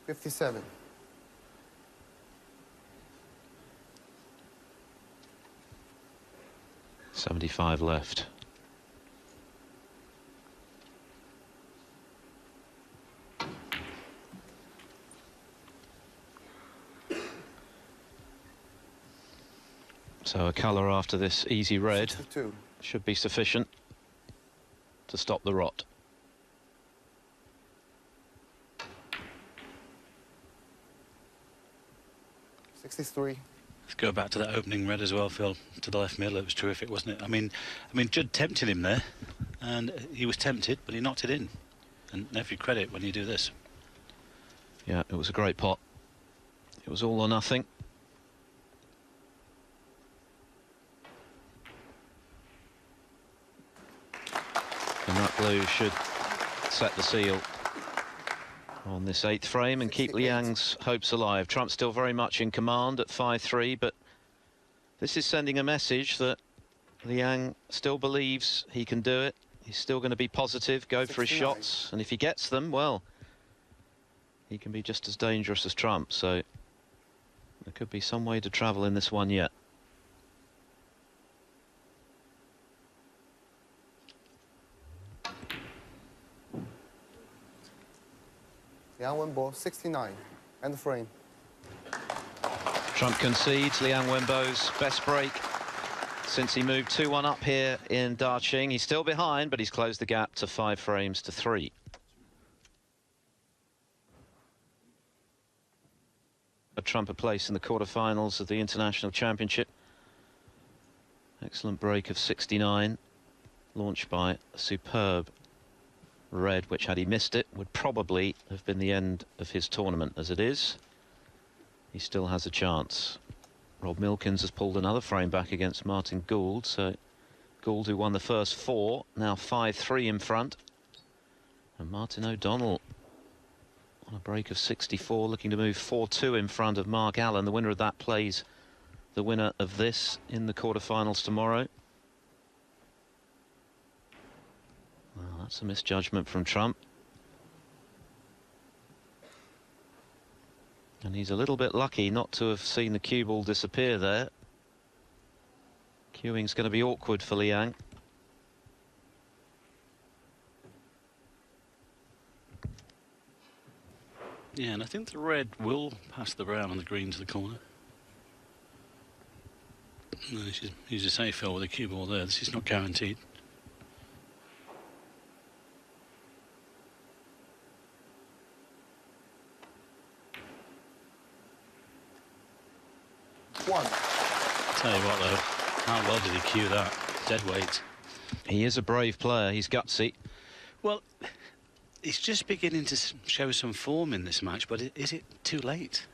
$57. 75 left. So a colour after this easy red 62. should be sufficient to stop the rot. $63. Let's go back to that opening red as well, Phil, to the left middle. It was terrific, wasn't it? I mean, Judd tempted him there, and he was tempted, but he knocked it in. And every credit when you do this. Yeah, it was a great pot. It was all or nothing. And that blue should set the seal on this 8th frame and keep 68. Liang's hopes alive. Trump's still very much in command at 5-3, but this is sending a message that Liang still believes he can do it. He's still going to be positive, go for his 69. shots, and if he gets them, well, he can be just as dangerous as Trump, so there could be some way to travel in this one yet. Liang Wenbo 69. End the frame. Trump concedes Liang Wenbo's best break since he moved 2-1 up here in Daqing. He's still behind, but he's closed the gap to 5 frames to 3. A Trump a place in the quarterfinals of the International Championship. Excellent break of 69, launched by a superb red, which, had he missed it, would probably have been the end of his tournament. As it is, he still has a chance. Rob Milkins has pulled another frame back against Martin Gould, so Gould, who won the first 4, now 5-3 in front. And Martin O'Donnell on a break of 64, looking to move 4-2 in front of Mark Allen. The winner of that plays the winner of this in the quarterfinals tomorrow. Well, that's a misjudgment from Trump. And he's a little bit lucky not to have seen the cue ball disappear there. Cueing's going to be awkward for Liang. Yeah, and I think the red will pass the brown on the green to the corner. No, he's a safe fill with a cue ball there. This is not guaranteed. One. Tell you what, though, how well did he cue that? Dead weight. He is a brave player. He's gutsy. Well, he's just beginning to show some form in this match, but is it too late?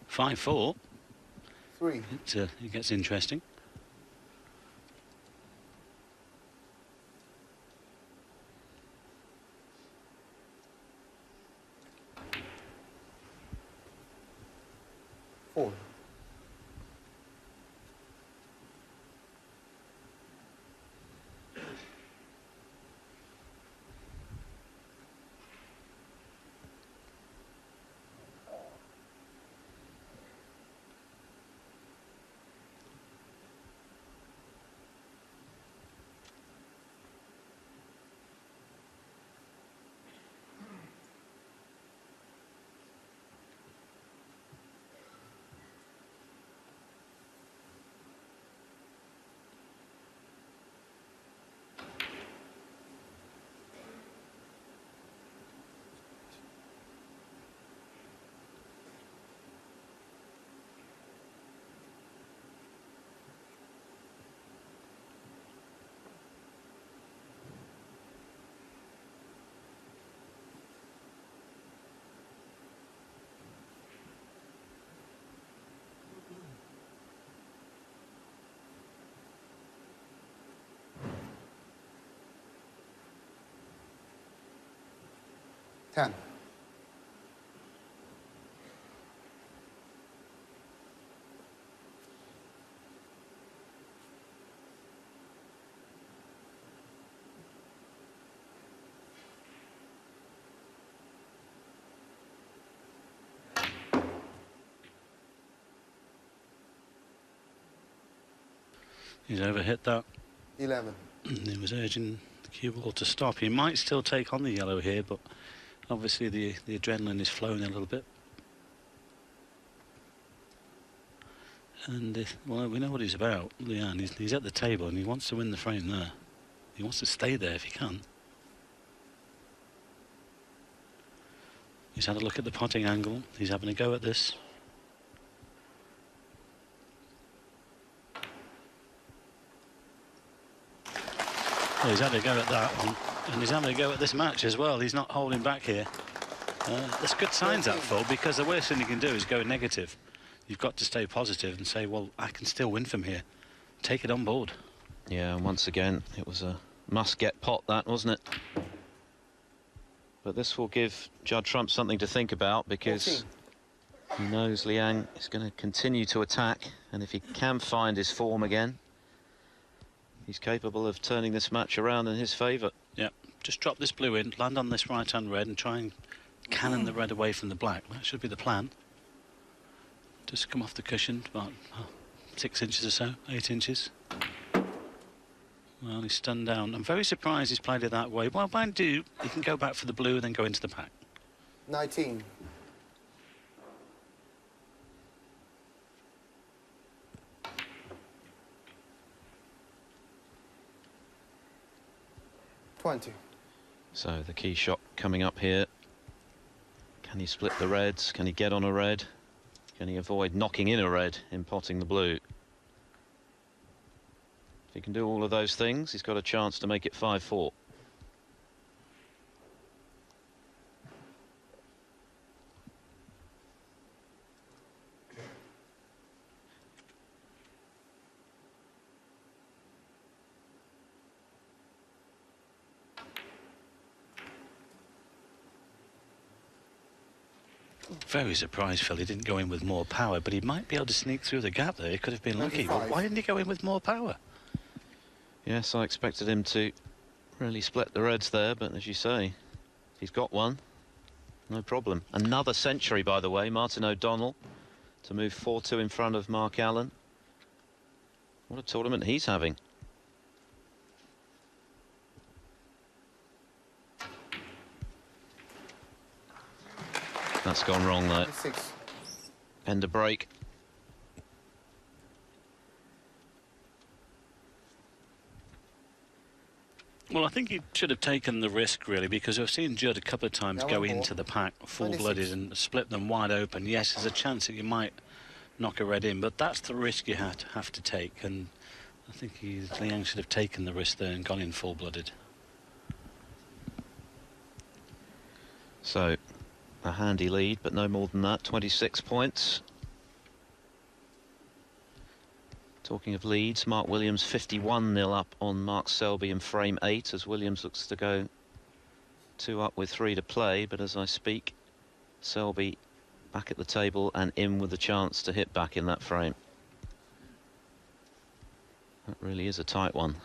Five-4. 3. It gets interesting. Four. Ten. He's overhit that. 11. He was urging the cue ball to stop. He might still take on the yellow here, but obviously the adrenaline is flowing a little bit. And well, we know what he's about, Liang. He's at the table and he wants to win the frame there. He wants to stay there if he can. He's had a look at the potting angle. He's having a go at this. Well, he's had a go at that one, and he's having a go at this match as well. He's not holding back here. That's good signs, that full, because the worst thing you can do is go negative. You've got to stay positive and say, well, I can still win from here. Take it on board. Yeah, and once again, it was a must-get pot, that, wasn't it? But this will give Judd Trump something to think about, because 14. he knows Liang is going to continue to attack, and if he can find his form again, he's capable of turning this match around in his favour. Yeah, just drop this blue in, land on this right-hand red, and try and cannon the red away from the black. That should be the plan. Just come off the cushion, about 6 inches or so, 8 inches. Well, he's stunned down. I'm very surprised he's played it that way. Well, mind you, he can go back for the blue and then go into the pack. 19. So the key shot coming up here. Can he split the reds? Can he get on a red? Can he avoid knocking in a red in potting the blue? If he can do all of those things, he's got a chance to make it 5-4. Very surprised Phil he didn't go in with more power, but he might be able to sneak through the gap there. He could have been lucky. Well, why didn't he go in with more power? Yes, I expected him to really split the reds there, but as you say, he's got one. No problem. Another century, by the way, Martin O'Donnell, to move 4-2 in front of Mark Allen. What a tournament he's having. That's gone wrong though. End of break. Well, I think he should have taken the risk, really, because I've seen Judd a couple of times go into the pack full-blooded and split them wide open. Yes, there's a chance that you might knock a red in, but that's the risk you have to take, and I think Liang should have taken the risk there and gone in full-blooded. So, a handy lead, but no more than that, 26 points. Talking of leads, Mark Williams 51-0 up on Mark Selby in frame 8, as Williams looks to go 2 up with 3 to play, but as I speak, Selby back at the table and in with a chance to hit back in that frame. That really is a tight one.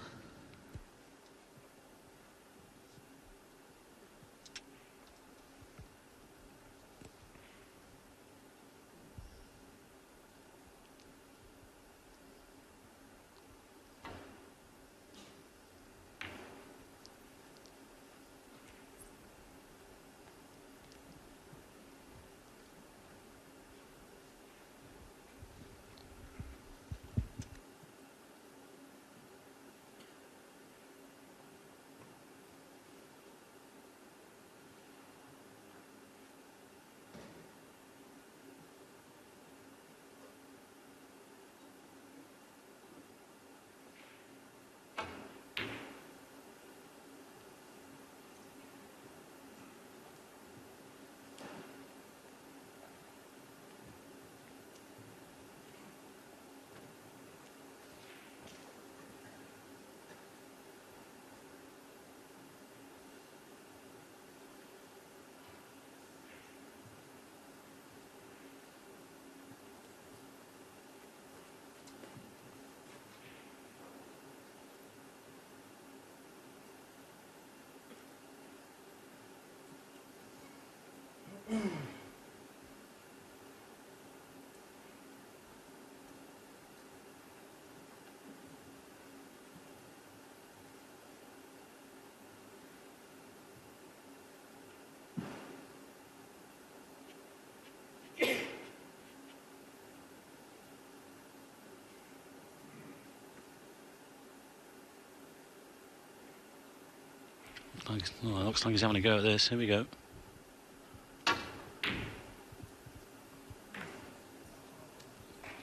Looks like he's having a go at this. Here we go.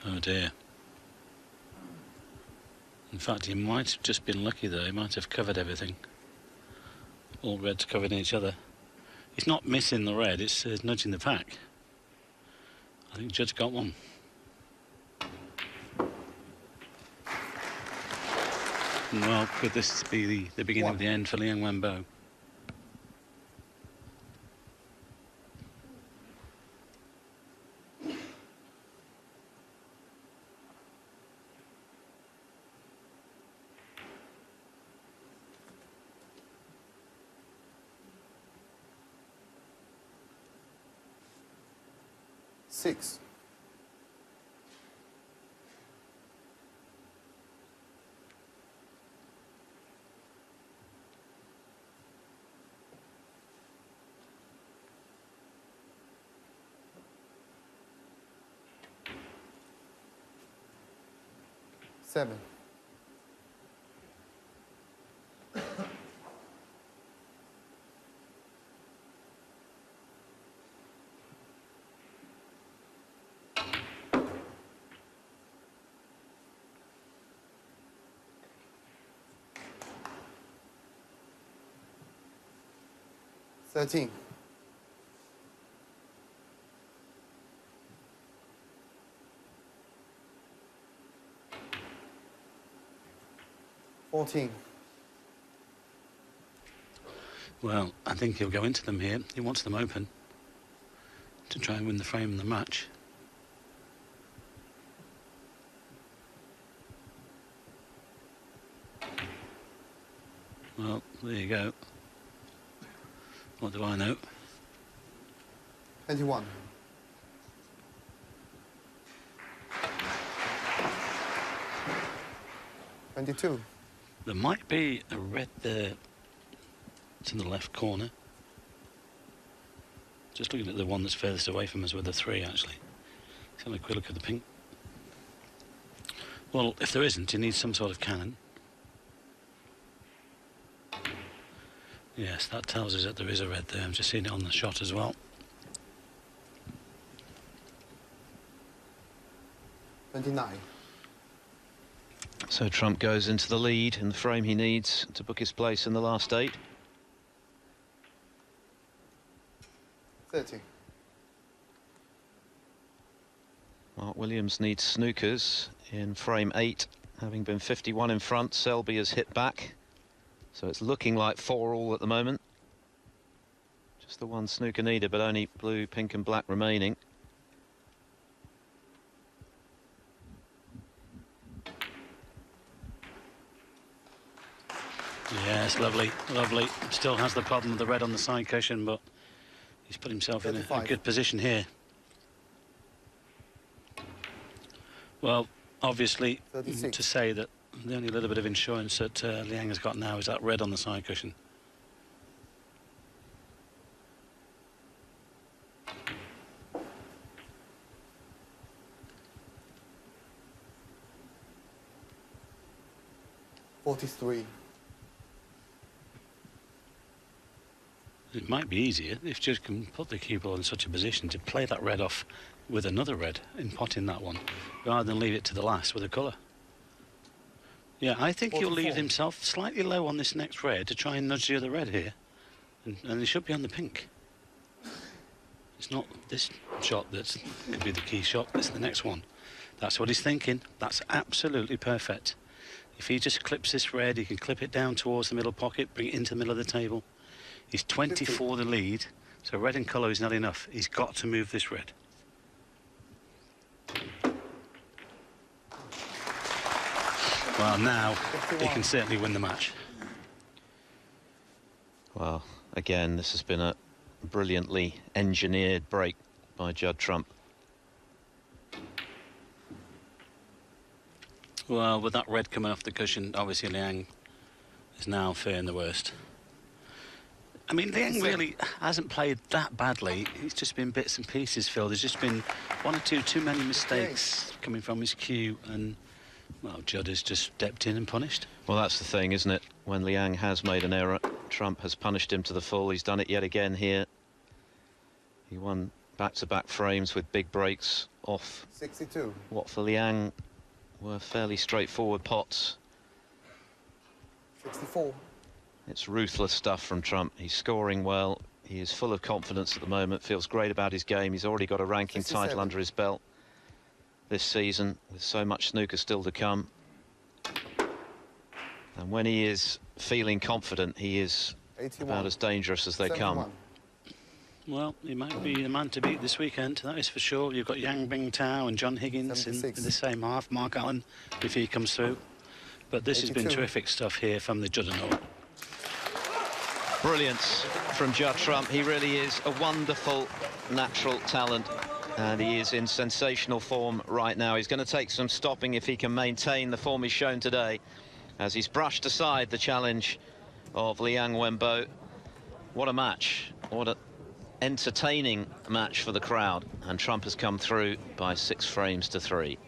Oh dear. In fact, he might have just been lucky there. He might have covered everything. All reds covering each other. He's not missing the red, it's nudging the pack. I think Judd's got one. Well, could this be the beginning of the end for Liang Wenbo? 76. Seven. Thirteen. 14. Well, I think he'll go into them here. He wants them open to try and win the frame and the match. Well, there you go. What do I know? 21. There might be a red there to the left corner. Just looking at the one that's furthest away from us with the 3, actually. Let's have a quick look at the pink. Well, if there isn't, he needs some sort of cannon. Yes, that tells us that there is a red there. I'm just seeing it on the shot as well. 29. So Trump goes into the lead in the frame he needs to book his place in the last 8. 30. Mark Williams needs snookers in frame 8, having been 51 in front. Selby has hit back, so it's looking like 4-all at the moment. Just the one snooker needed, but only blue, pink and black remaining. Yes, lovely, lovely. Still has the problem of the red on the side cushion, but he's put himself in a good position here. Well, obviously, 36. to say that the only little bit of insurance that Liang has got now is that red on the side cushion. $43. It might be easier if Judd can put the cue ball in such a position to play that red off with another red in potting that one, rather than leave it to the last with a colour. Yeah, I think he'll leave himself slightly low on this next red to try and nudge the other red here, and he should be on the pink. It's not this shot that could be the key shot, it's the next one. That's what he's thinking. That's absolutely perfect. If he just clips this red, he can clip it down towards the middle pocket, bring it into the middle of the table. He's 24 the lead, so red in colour is not enough. He's got to move this red. Well, now he can certainly win the match. Well, again, this has been a brilliantly engineered break by Judd Trump. Well, with that red coming off the cushion, obviously Liang is now faring the worst. I mean, Liang really hasn't played that badly. He's just been bits and pieces, Phil. There's just been one or two too many mistakes coming from his cue, and, well, Judd has just stepped in and punished. Well, that's the thing, isn't it? When Liang has made an error, Trump has punished him to the full. He's done it yet again here. He won back-to-back frames with big breaks off 62. what for Liang were fairly straightforward pots. 64. It's ruthless stuff from Trump. He's scoring well. He is full of confidence at the moment, feels great about his game. He's already got a ranking 67. title under his belt this season, with so much snooker still to come. And when he is feeling confident, he is 81. about as dangerous as they 71. come. Well, he might be the man to beat this weekend, that is for sure. You've got Yang Bingtao and John Higgins in the same half, Mark Allen, if he comes through. But this 82. has been terrific stuff here from the Judd. Brilliance from Judd Trump. He really is a wonderful natural talent. And he is in sensational form right now. He's going to take some stopping if he can maintain the form he's shown today, as he's brushed aside the challenge of Liang Wenbo. What a match. What an entertaining match for the crowd. And Trump has come through by 6 frames to 3.